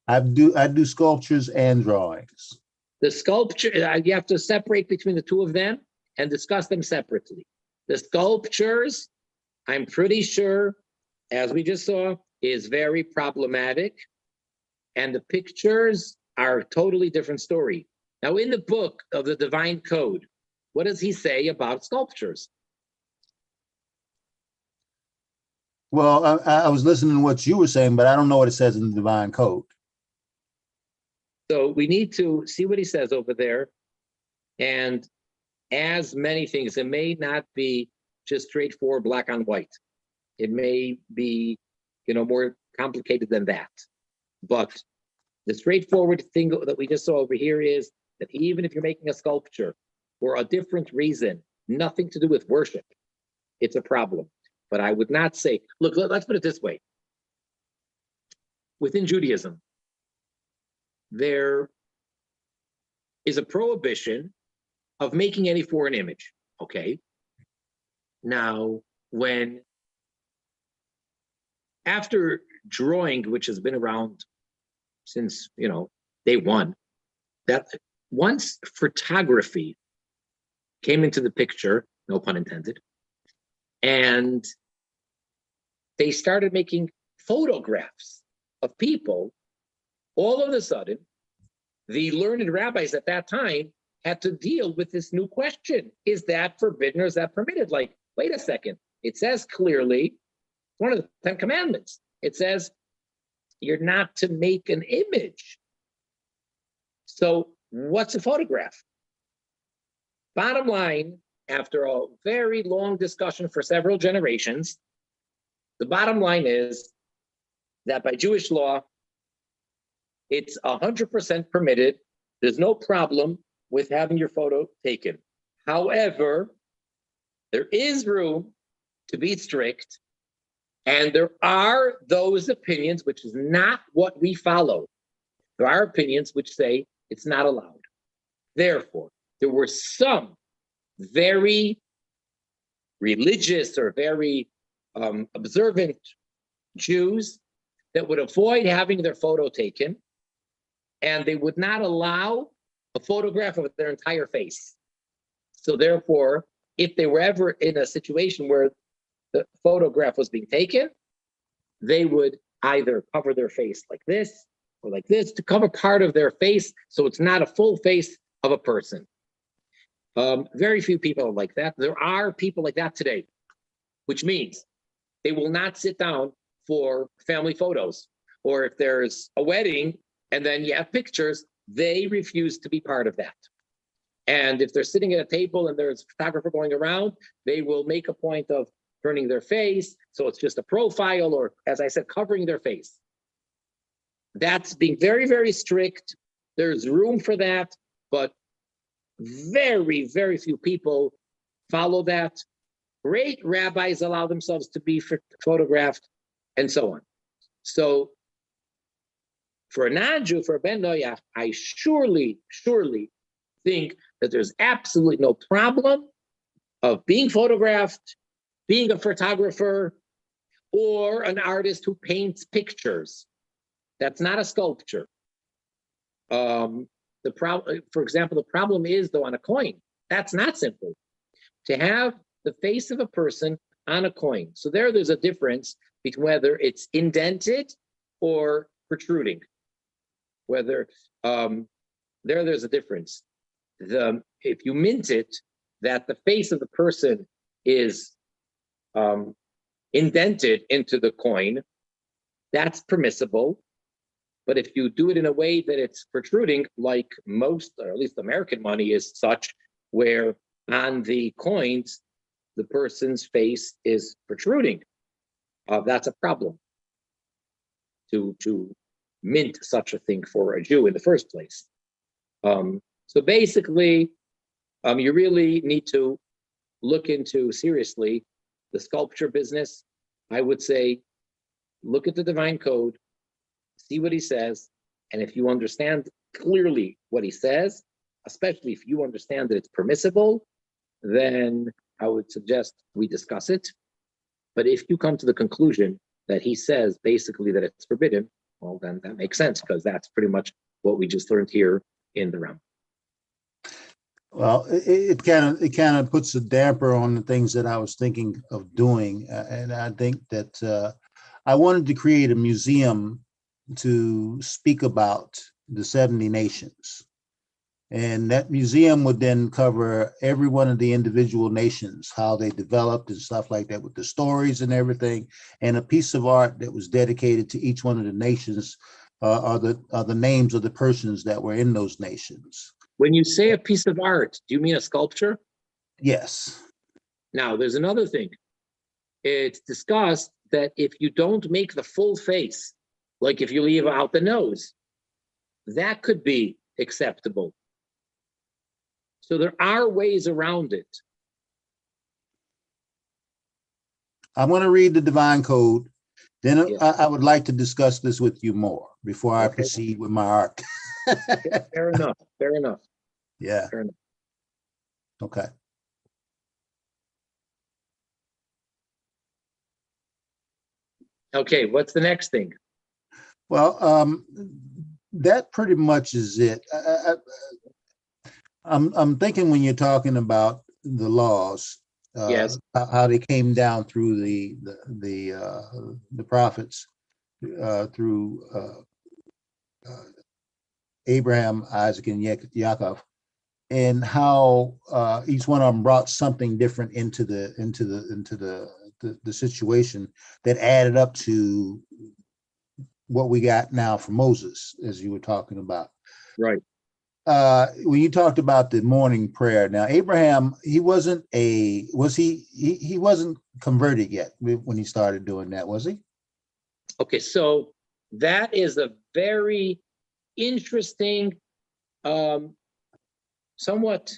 I do sculptures and drawings. The sculpture, you have to separate between the two of them and discuss them separately. The sculptures, I'm pretty sure, as we just saw, is very problematic. And the pictures are a totally different story. Now, in the book of the Divine Code, what does he say about sculptures? Well, I was listening to what you were saying, but I don't know what it says in the Divine Code. So we need to see what he says over there. And as many things, it may not be just straightforward black on white. It may be, more complicated than that. But the straightforward thing that we just saw over here is that even if you're making a sculpture for a different reason, nothing to do with worship, it's a problem. But I would not say, look, let's put it this way. Within Judaism, there is a prohibition of making any foreign image, okay? Now, after drawing, which has been around since, day one, that once photography came into the picture, no pun intended, and they started making photographs of people, all of a sudden, the learned rabbis at that time had to deal with this new question. Is that forbidden or is that permitted? Like, wait a second. It says clearly, one of the 10 Commandments, it says you're not to make an image. So what's a photograph? Bottom line, after a very long discussion for several generations, the bottom line is that by Jewish law, it's 100% permitted. There's no problem with having your photo taken. However, there is room to be strict, and there are those opinions, which is not what we follow. There are opinions which say it's not allowed. Therefore, there were some very religious or very observant Jews that would avoid having their photo taken, and they would not allow a photograph of their entire face. So therefore, if they were ever in a situation where the photograph was being taken, they would either cover their face like this or like this to cover part of their face so it's not a full face of a person. Very few people are like that. There are people like that today, which means they will not sit down for family photos, or if there's a wedding and then you have pictures, they refuse to be part of that. And if they're sitting at a table and there's a photographer going around, they will make a point of turning their face, so it's just a profile, or as I said, covering their face. That's being very, very strict. There's room for that, but very, very few people follow that. Great rabbis allow themselves to be photographed, and so on. So For a non-Jew, for a Ben Noach, I surely think that there's absolutely no problem of being photographed, being a photographer, or an artist who paints pictures. That's not a sculpture. For example, the problem is, though, on a coin. That's not simple. To have the face of a person on a coin. So there's a difference between whether it's indented or protruding. Whether there's a difference. If you mint it, that the face of the person is indented into the coin, that's permissible. But if you do it in a way that it's protruding, like most, or at least American money is such, where on the coins, the person's face is protruding, that's a problem to mint such a thing for a Jew in the first place. So basically, you really need to look into seriously the sculpture business. I would say, look at the divine code, see what he says, and if you understand clearly what he says, especially if you understand that it's permissible, then I would suggest we discuss it. But if you come to the conclusion that he says basically that it's forbidden, well, then that makes sense, because that's pretty much what we just learned here in the Rambam. Well, it kind of puts a damper on the things that I was thinking of doing, and I think that I wanted to create a museum to speak about the 70 nations, and that museum would then cover every one of the individual nations, how they developed and stuff like that, with the stories and everything, and a piece of art that was dedicated to each one of the nations, are the names of the persons that were in those nations. When you say a piece of art, do you mean a sculpture? Yes. Now, there's another thing. It's discussed that if you don't make the full face, like if you leave out the nose, that could be acceptable. So there are ways around it. I'm going to read the divine code. Then Yes. I would like to discuss this with you more before I Okay. proceed with my art. Fair enough. Fair enough. Yeah. Fair enough. Okay. Okay, what's the next thing? Well, that pretty much is it. I'm thinking when you're talking about the laws, Yes. how they came down through the prophets, through Abraham, Isaac, and Yaakov, and how each one of them brought something different into the situation that added up to what we got now from Moses, as you were talking about. Right. When you talked about the morning prayer, now Abraham, he wasn't converted yet when he started doing that, was he? Okay, so that is a very interesting, somewhat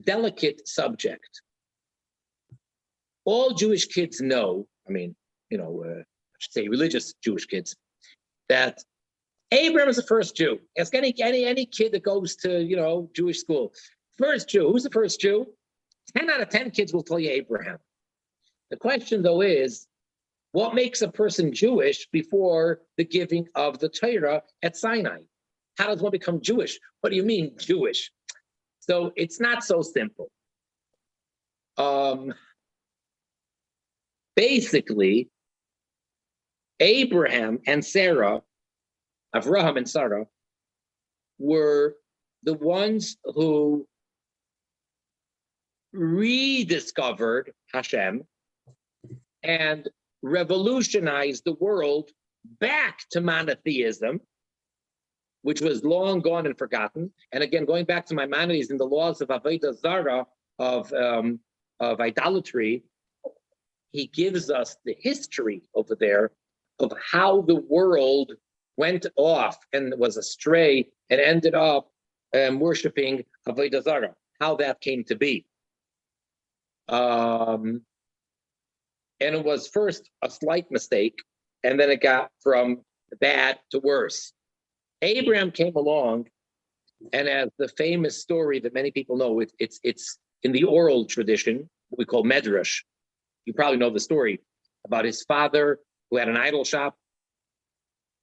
delicate subject. All Jewish kids know, I should say religious Jewish kids, that Abraham is the first Jew. Ask any kid that goes to, Jewish school. First Jew, who's the first Jew? 10 out of 10 kids will tell you Abraham. The question, though, is what makes a person Jewish before the giving of the Torah at Sinai? How does one become Jewish? What do you mean Jewish? So it's not so simple. Basically, Abraham and Sarah, Avraham and Sarah, were the ones who rediscovered Hashem and revolutionized the world back to monotheism, which was long gone and forgotten. And again, going back to Maimonides in the laws of Avodah Zarah, of idolatry, he gives us the history over there of how the world went off and was astray and ended up worshiping Avodah Zarah, how that came to be. And it was first a slight mistake, and then it got from bad to worse. Abraham came along, and as the famous story that many people know, it's in the oral tradition, what we call medrash. You probably know the story about his father who had an idol shop,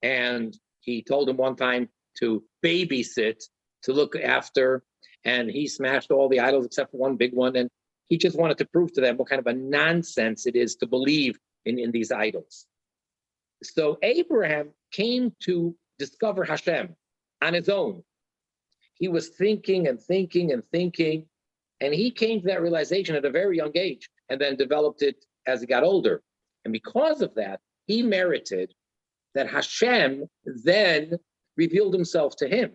and he told him one time to babysit, to look after, and he smashed all the idols except for one big one, and he just wanted to prove to them what kind of a nonsense it is to believe in these idols. So Abraham came to discover Hashem on his own. He was thinking and thinking and thinking, and he came to that realization at a very young age and then developed it as he got older. And because of that, he merited that Hashem then revealed himself to him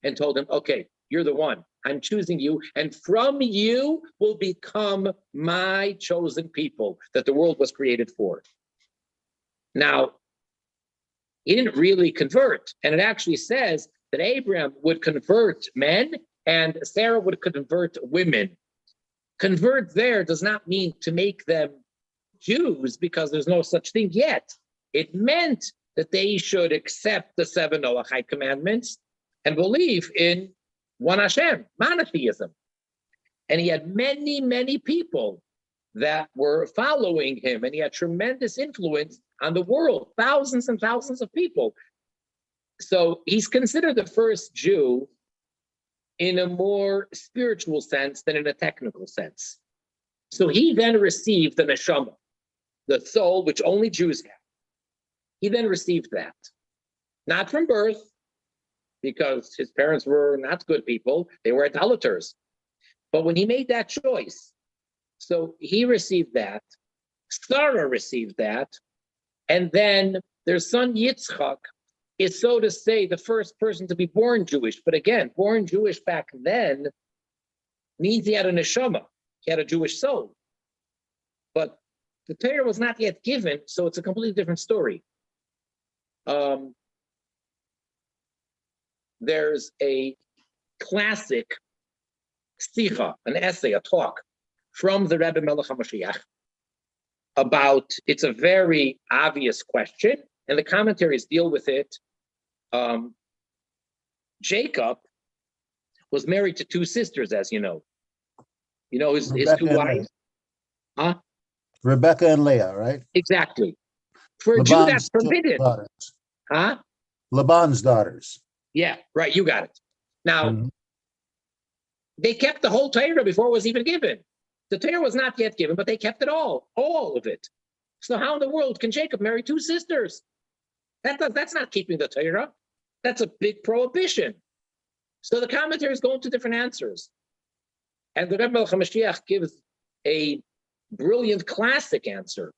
and told him, okay, you're the one. I'm choosing you, and from you will become my chosen people that the world was created for. Now, he didn't really convert, and it actually says that Abraham would convert men and Sarah would convert women. Convert there does not mean to make them Jews, because there's no such thing yet. It meant that they should accept the 7 Noahide commandments and believe in one Hashem, monotheism. And he had many, many people that were following him, and he had tremendous influence on the world, thousands and thousands of people. So he's considered the first Jew in a more spiritual sense than in a technical sense. So he then received the neshama, the soul, which only Jews have. He then received that, not from birth, because his parents were not good people, they were idolaters. But when he made that choice, so he received that, Sarah received that, and then their son Yitzchak is, so to say, the first person to be born Jewish. But again, born Jewish back then means he had a neshama, he had a Jewish soul. But the Torah was not yet given, so it's a completely different story. There's a classic sicha, an essay, a talk from the Rebbe Melech HaMashiach about, it's a very obvious question, and the commentaries deal with it. Jacob was married to 2 sisters, as you know. You know his 2 wives? Huh? Rebecca and Leah, right? Exactly. For a Jew, that's forbidden. Daughters. Huh? Laban's daughters. Yeah, right, you got it. Now, they kept the whole Torah before it was even given. The Torah was not yet given, but they kept it all of it. So how in the world can Jacob marry 2 sisters? That's not keeping the Torah. That's a big prohibition. So the commentaries go into different answers. And the Rebbe Melech HaMashiach gives a brilliant classic answer.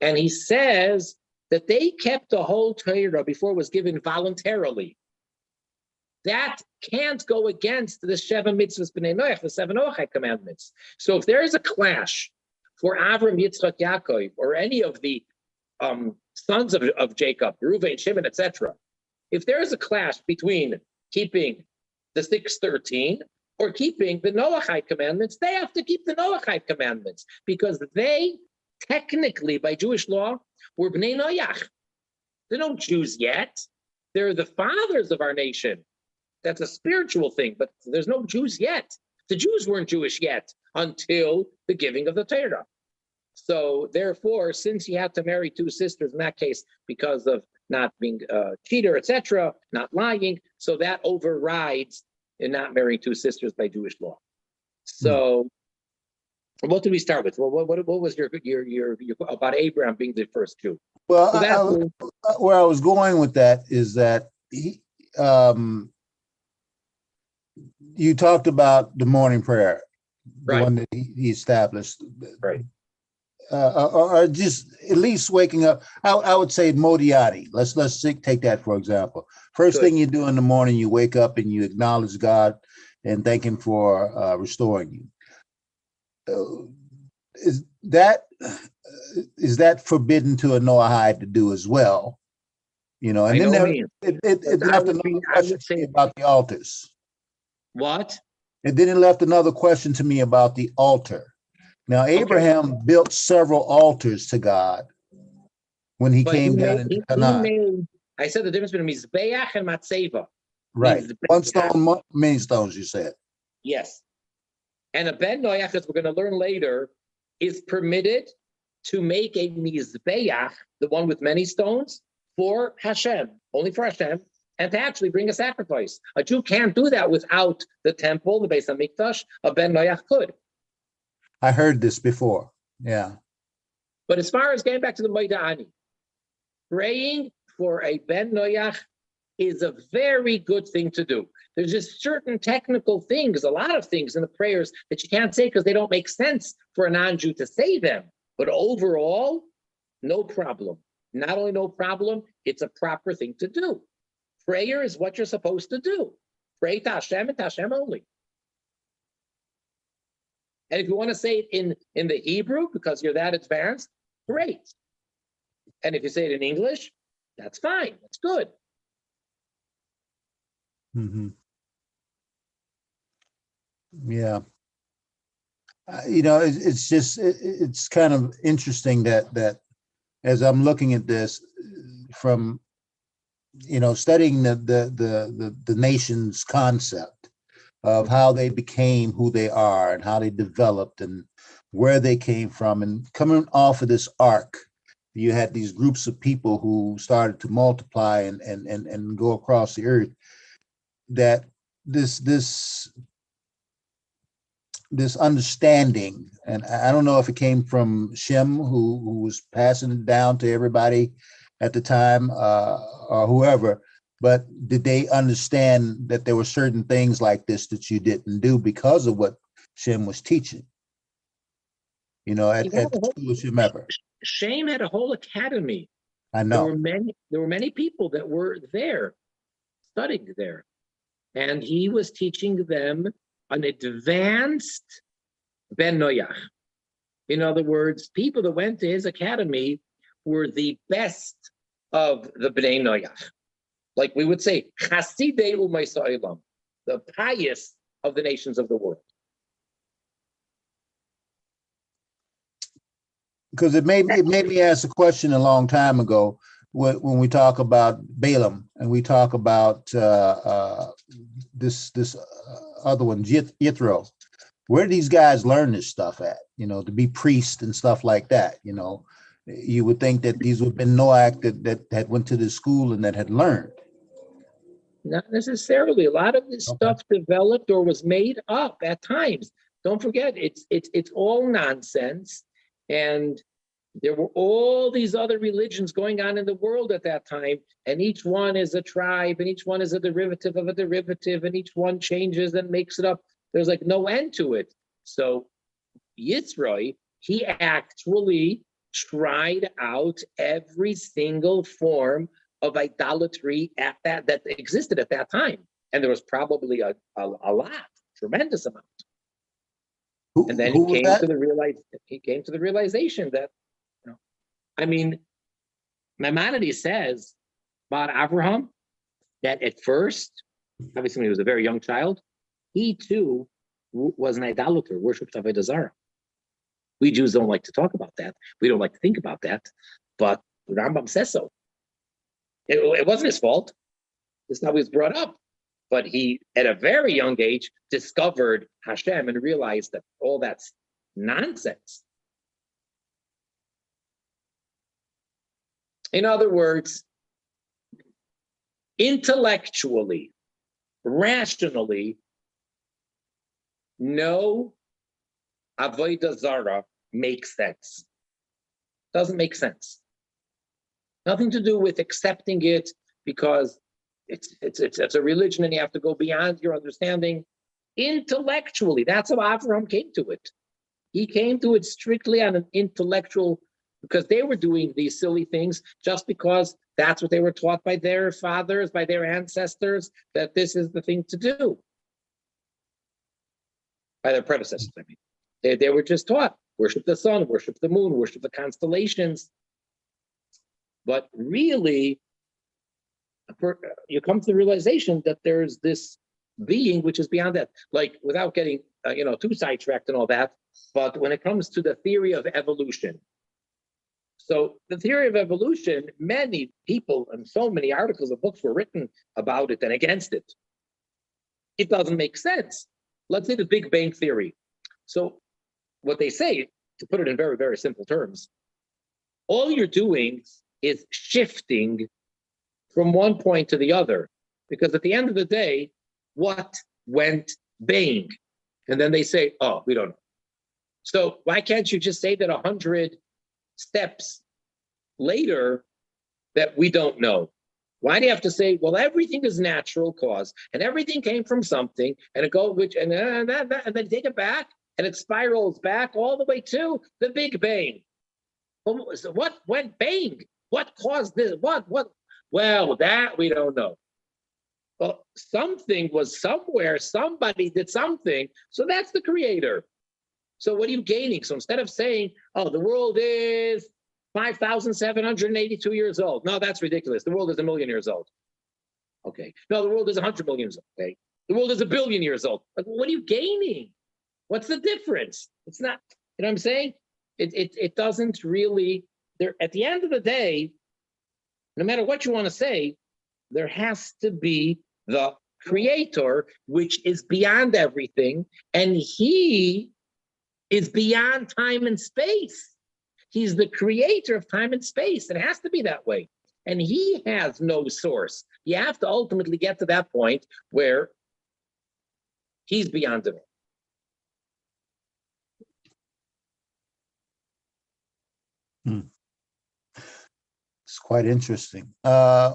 And he says that they kept the whole Torah before it was given voluntarily. That can't go against the Sheva Mitzvahs Bnei Noach, the 7 Noachide commandments. So if there is a clash for Avram, Yitzchak, Yaakov, or any of the sons of Jacob, Reuven, Shimon, etc., if there is a clash between keeping the 613 or keeping the Noachide commandments, they have to keep the Noachide commandments, because they technically, by Jewish law, were Bnei Noach. They're no Jews yet. They're the fathers of our nation. That's a spiritual thing, but there's no Jews yet. The Jews weren't Jewish yet until the giving of the Torah. So therefore, since he had to marry 2 sisters in that case because of not being a cheater, etc., not lying, so that overrides in not marrying 2 sisters by Jewish law. So what did we start with? Well, what was your about Abraham being the first Jew? Well, So where I was going with that is that he, you talked about the morning prayer, the Right. one that he established, right. or just at least waking up. I would say Modiati. Let's take that for example. First Good. thing you do in the morning, you wake up and you acknowledge God and thank Him for restoring you. Is that forbidden to a Noahide to do as well? You know, and By then no there, means. it left another question to me about the altars. What? And then it left another question to me about the altar. Now, Abraham built several altars to God when he came down into Canaan. I said the difference between Mizbeach and Matzeva. Right. Mizbeach. One stone, many stones, you said. Yes. And a Ben Noach, as we're going to learn later, is permitted to make a Mizbeach, the one with many stones, for Hashem, only for Hashem, and to actually bring a sacrifice. A Jew can't do that without the temple, the Beis HaMikdash. A Ben Noach could. I heard this before. Yeah. But as far as getting back to the Moed Ani, praying for a Ben Noach is a very good thing to do. There's just certain technical things, a lot of things in the prayers that you can't say because they don't make sense for a non-Jew to say them. But overall, no problem. Not only no problem, it's a proper thing to do. Prayer is what you're supposed to do. Pray to Hashem and to Hashem only. And if you want to say it in the Hebrew, because you're that advanced, great. And if you say it in English, that's fine. That's good. Mm-hmm. Yeah. It's just, it's kind of interesting that as I'm looking at this from, studying the nation's concept of how they became who they are and how they developed and where they came from, and coming off of this ark, you had these groups of people who started to multiply and go across the earth. That this understanding, and I don't know if it came from Shem, who was passing it down to everybody at the time, or whoever, but did they understand that there were certain things like this that you didn't do because of what Shem was teaching? At the school of Shem ever. Shem had a whole academy. I know. There were many people that were there, studying there. And he was teaching them an advanced Ben Noach. In other words, people that went to his academy were the best of the Bnei Noach. Like we would say, Hasidei u'Ma'aseh, the pious of the nations of the world. Because it made me ask a question a long time ago when we talk about Balaam and we talk about this other one, Yithro. Where do these guys learn this stuff at? To be priests and stuff like that. You would think that these would have been Noach that went to the school and that had learned. Not necessarily. A lot of this stuff developed or was made up at times. Don't forget, it's all nonsense. And there were all these other religions going on in the world at that time, and each one is a tribe, and each one is a derivative of a derivative, and each one changes and makes it up. There's like no end to it. So Yitzroy, he actually tried out every single form of idolatry that existed at that time. And there was probably a lot, tremendous amount. And then he came to the realization that, Maimonides says about Abraham that at first, obviously when he was a very young child, he too was an idolater, worshipped Avodah Zarah. We Jews don't like to talk about that. We don't like to think about that, but Rambam says so. It wasn't his fault. It's not how he was brought up. But he, at a very young age, discovered Hashem and realized that all that's nonsense. In other words, intellectually, rationally, no Avodah Zarah makes sense. Doesn't make sense. Nothing to do with accepting it because it's a religion and you have to go beyond your understanding. Intellectually, that's how Avraham came to it. He came to it strictly on an intellectual, because they were doing these silly things just because that's what they were taught by their fathers, by their ancestors, that this is the thing to do. By their predecessors, I mean. They were just taught, worship the sun, worship the moon, worship the constellations. But really, you come to the realization that there's this being which is beyond that. Like, without getting too sidetracked and all that, but when it comes to the theory of evolution, So the theory of evolution, many people and so many articles and books were written about it and against it. It doesn't make sense. Let's say the Big Bang Theory. So what they say, to put it in very, very simple terms, all you're doing is shifting from one point to the other. Because at the end of the day, what went bang? And then they say, oh, we don't know. So why can't you just say that 100 steps later that we don't know? Why do you have to say, well, everything is natural cause and everything came from something and it goes, and then take it back and it spirals back all the way to the Big Bang. So what went bang? What caused this? What? Well, that we don't know. Well, something was somewhere, somebody did something. So that's the creator. So what are you gaining? So instead of saying, oh, the world is 5,782 years old. No, that's ridiculous. The world is 1,000,000 years old. Okay. No, the world is 100 million years old. Okay. The world is 1,000,000,000 years old. Like, what are you gaining? What's the difference? It's not, you know what I'm saying? It doesn't really, there, at the end of the day, no matter what you want to say, there has to be the creator, which is beyond everything, and he is beyond time and space. He's the creator of time and space. It has to be that way. And he has no source. You have to ultimately get to that point where he's beyond it all. It's quite interesting. I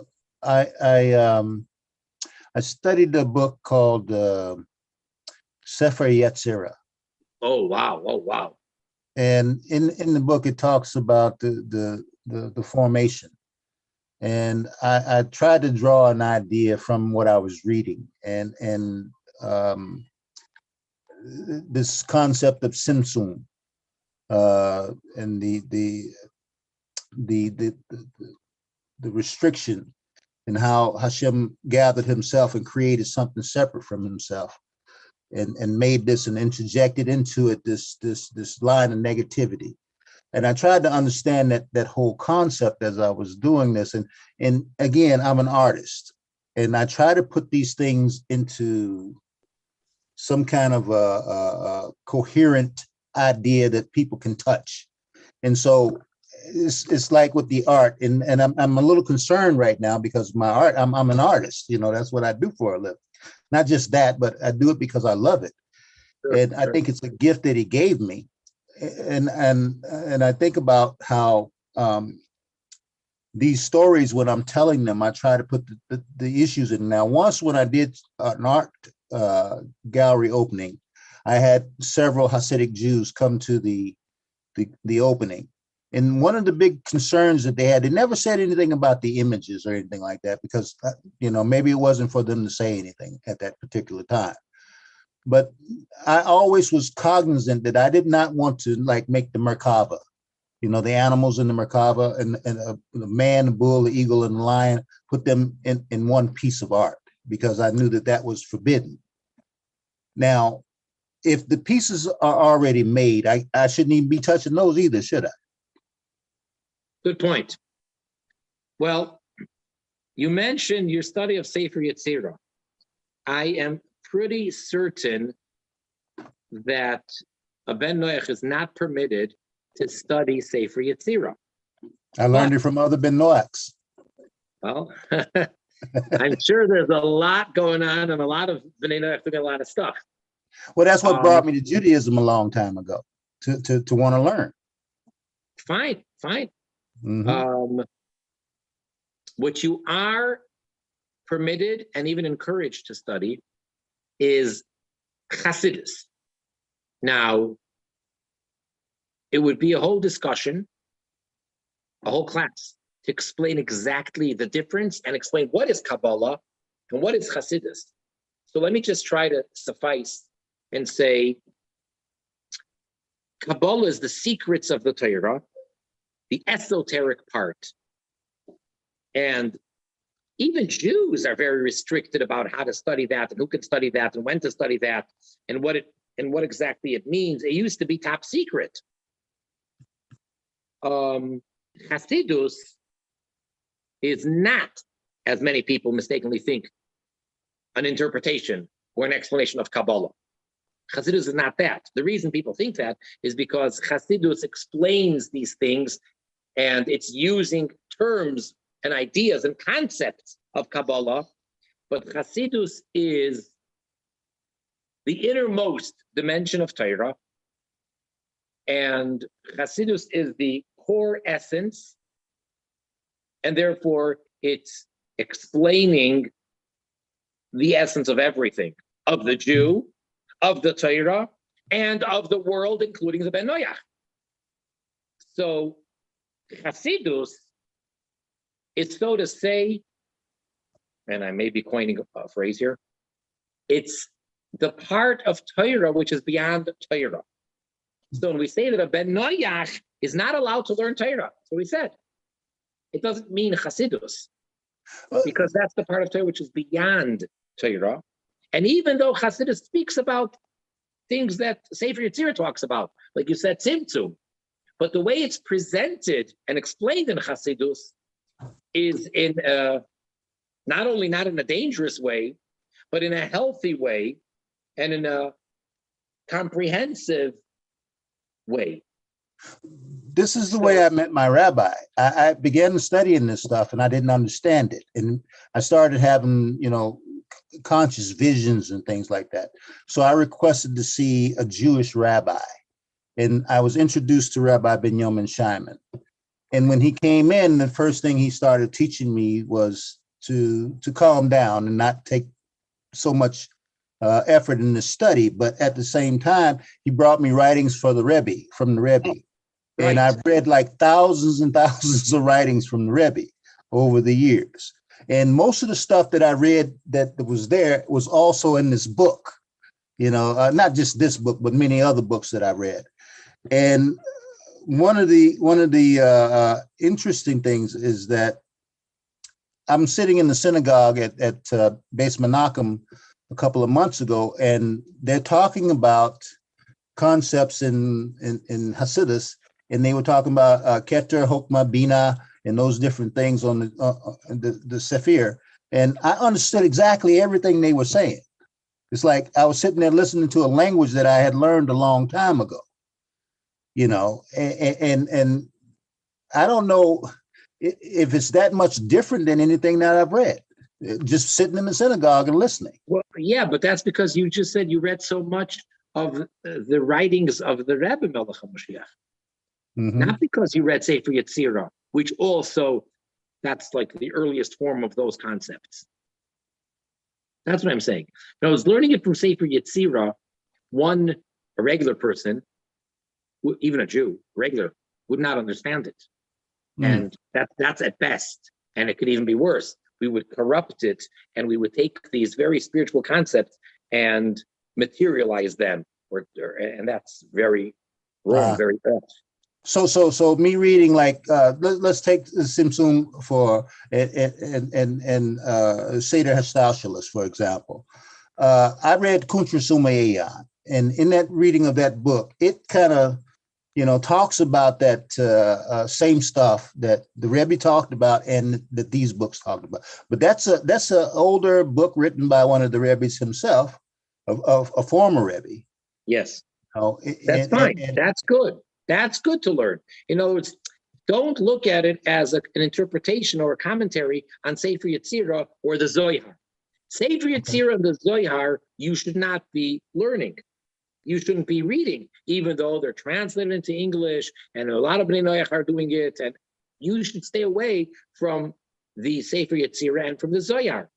studied a book called Sefer Yetzirah. Oh wow! Oh wow! And in the book, it talks about the formation. And I tried to draw an idea from what I was reading, and this concept of Simsum, and the restriction, and how Hashem gathered himself and created something separate from himself, and made this and interjected into it this line of negativity. And I tried to understand that whole concept as I was doing this. And again, I'm an artist, and I try to put these things into some kind of a coherent idea that people can touch. And so it's like with the art, and I'm a little concerned right now because my art, I'm an artist, that's what I do for a living. Not just that, but I do it because I love it. Sure, and I think it's a gift that he gave me. And I think about how these stories, when I'm telling them, I try to put the issues in. Now, once when I did an art gallery opening, I had several Hasidic Jews come to the opening. And one of the big concerns that they never said anything about the images or anything like that, because, maybe it wasn't for them to say anything at that particular time. But I always was cognizant that I did not want to make the Merkava, the animals in the Merkava, and the man, the bull, the eagle, and the lion, put them in one piece of art, because I knew that was forbidden. Now, if the pieces are already made, I shouldn't even be touching those either, should I? Good point. Well, you mentioned your study of Sefer Yetzirah. I am pretty certain that a Ben Noach is not permitted to study Sefer Yetzirah. I learned it from other Ben Noachs. Well, I'm sure there's a lot going on, and a lot of Bnei Noach doing a lot of stuff. Well, that's what brought me to Judaism a long time ago, to want to learn. Fine. Mm-hmm. What you are permitted and even encouraged to study is Hasidis. Now, it would be a whole discussion, a whole class, to explain exactly the difference and explain what is Kabbalah and what is Hasidis. So let me just try to suffice and say, Kabbalah is the secrets of the Torah, the esoteric part. And even Jews are very restricted about how to study that, and who can study that, and when to study that, and what exactly it means. It used to be top secret. Hasidus is not, as many people mistakenly think, an interpretation or an explanation of Kabbalah. Hasidus is not that. The reason people think that is because Hasidus explains these things and it's using terms and ideas and concepts of Kabbalah, but Hasidus is the innermost dimension of Torah, and Hasidus is the core essence, and therefore it's explaining the essence of everything, of the Jew, of the Torah, and of the world, including the Bnei Noach. So Hasidus is, so to say, and I may be coining a phrase here, it's the part of Torah which is beyond Torah. So when we say that a Bnei Noach is not allowed to learn Torah, so we said, it doesn't mean Hasidus, because that's the part of Torah which is beyond Torah. And even though Hasidus speaks about things that Sefer Yetzirah talks about, like you said, Tzimtzum, but the way it's presented and explained in Hasidus is in not only not in a dangerous way, but in a healthy way and in a comprehensive way. This is the way I met my rabbi. I began studying this stuff and I didn't understand it. And I started having, conscious visions and things like that. So I requested to see a Jewish rabbi. And I was introduced to Rabbi Binyamin Shimon. And when he came in, the first thing he started teaching me was to calm down and not take so much effort in the study. But at the same time, he brought me writings from the Rebbe. Right. And I've read like thousands and thousands of writings from the Rebbe over the years. And most of the stuff that I read that was there was also in this book, not just this book, but many other books that I read. And one of the interesting things is that I'm sitting in the synagogue at Beis Menachem a couple of months ago, and they're talking about concepts in Hasidus, and they were talking about Keter, Hokmah, Bina, and those different things on the Sefer. And I understood exactly everything they were saying. It's like I was sitting there listening to a language that I had learned a long time ago, and I don't know if it's that much different than anything that I've read, just sitting in the synagogue and listening. Well, yeah, but that's because you just said you read so much of the writings of the Rebbe Melech HaMashiach. Mm-hmm. Not because you read Sefer Yetzirah, which also, that's like the earliest form of those concepts. That's what I'm saying. I was learning it from Sefer Yetzirah. A regular person, even a Jew, regular, would not understand it. And that's at best. And it could even be worse. We would corrupt it and we would take these very spiritual concepts and materialize them. And that's very wrong, very bad. So me reading like let's take Simsum for and Seder Hastalshalis, for example. I read Kuntra Sumayan, and in that reading of that book, it kind of talks about that same stuff that the Rebbe talked about and that these books talked about. But that's a older book written by one of the Rebbes himself, of a former Rebbe. Yes, that's fine. That's good. That's good to learn. In other words, don't look at it as an interpretation or a commentary on Sefer Yetzirah or the Zohar. Sefer Yetzirah and the Zohar, you should not be learning. You shouldn't be reading, even though they're translated into English and a lot of Bnei Noach are doing it. And you should stay away from the Sefer Yetzirah and from the Zohar.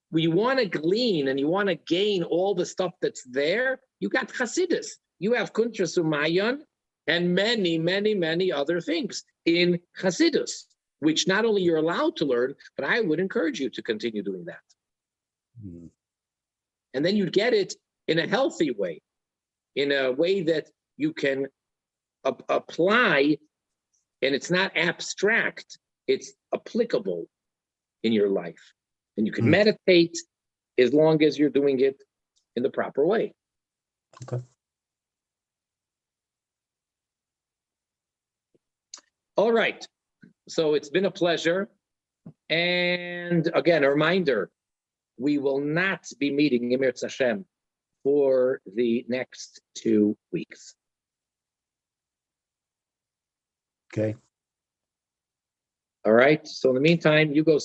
When you want to glean and you want to gain all the stuff that's there, you got Hasidus. You have Kuntra Sumayan and many, many, many other things in Hasidus, which not only you're allowed to learn, but I would encourage you to continue doing that. Mm-hmm. And then you get it in a healthy way, in a way that you can apply, and it's not abstract, it's applicable in your life. And you can meditate as long as you're doing it in the proper way. Okay. All right. So it's been a pleasure. And again, a reminder, we will not be meeting Emir Hashem for the next 2 weeks. Okay. All right. So in the meantime, you go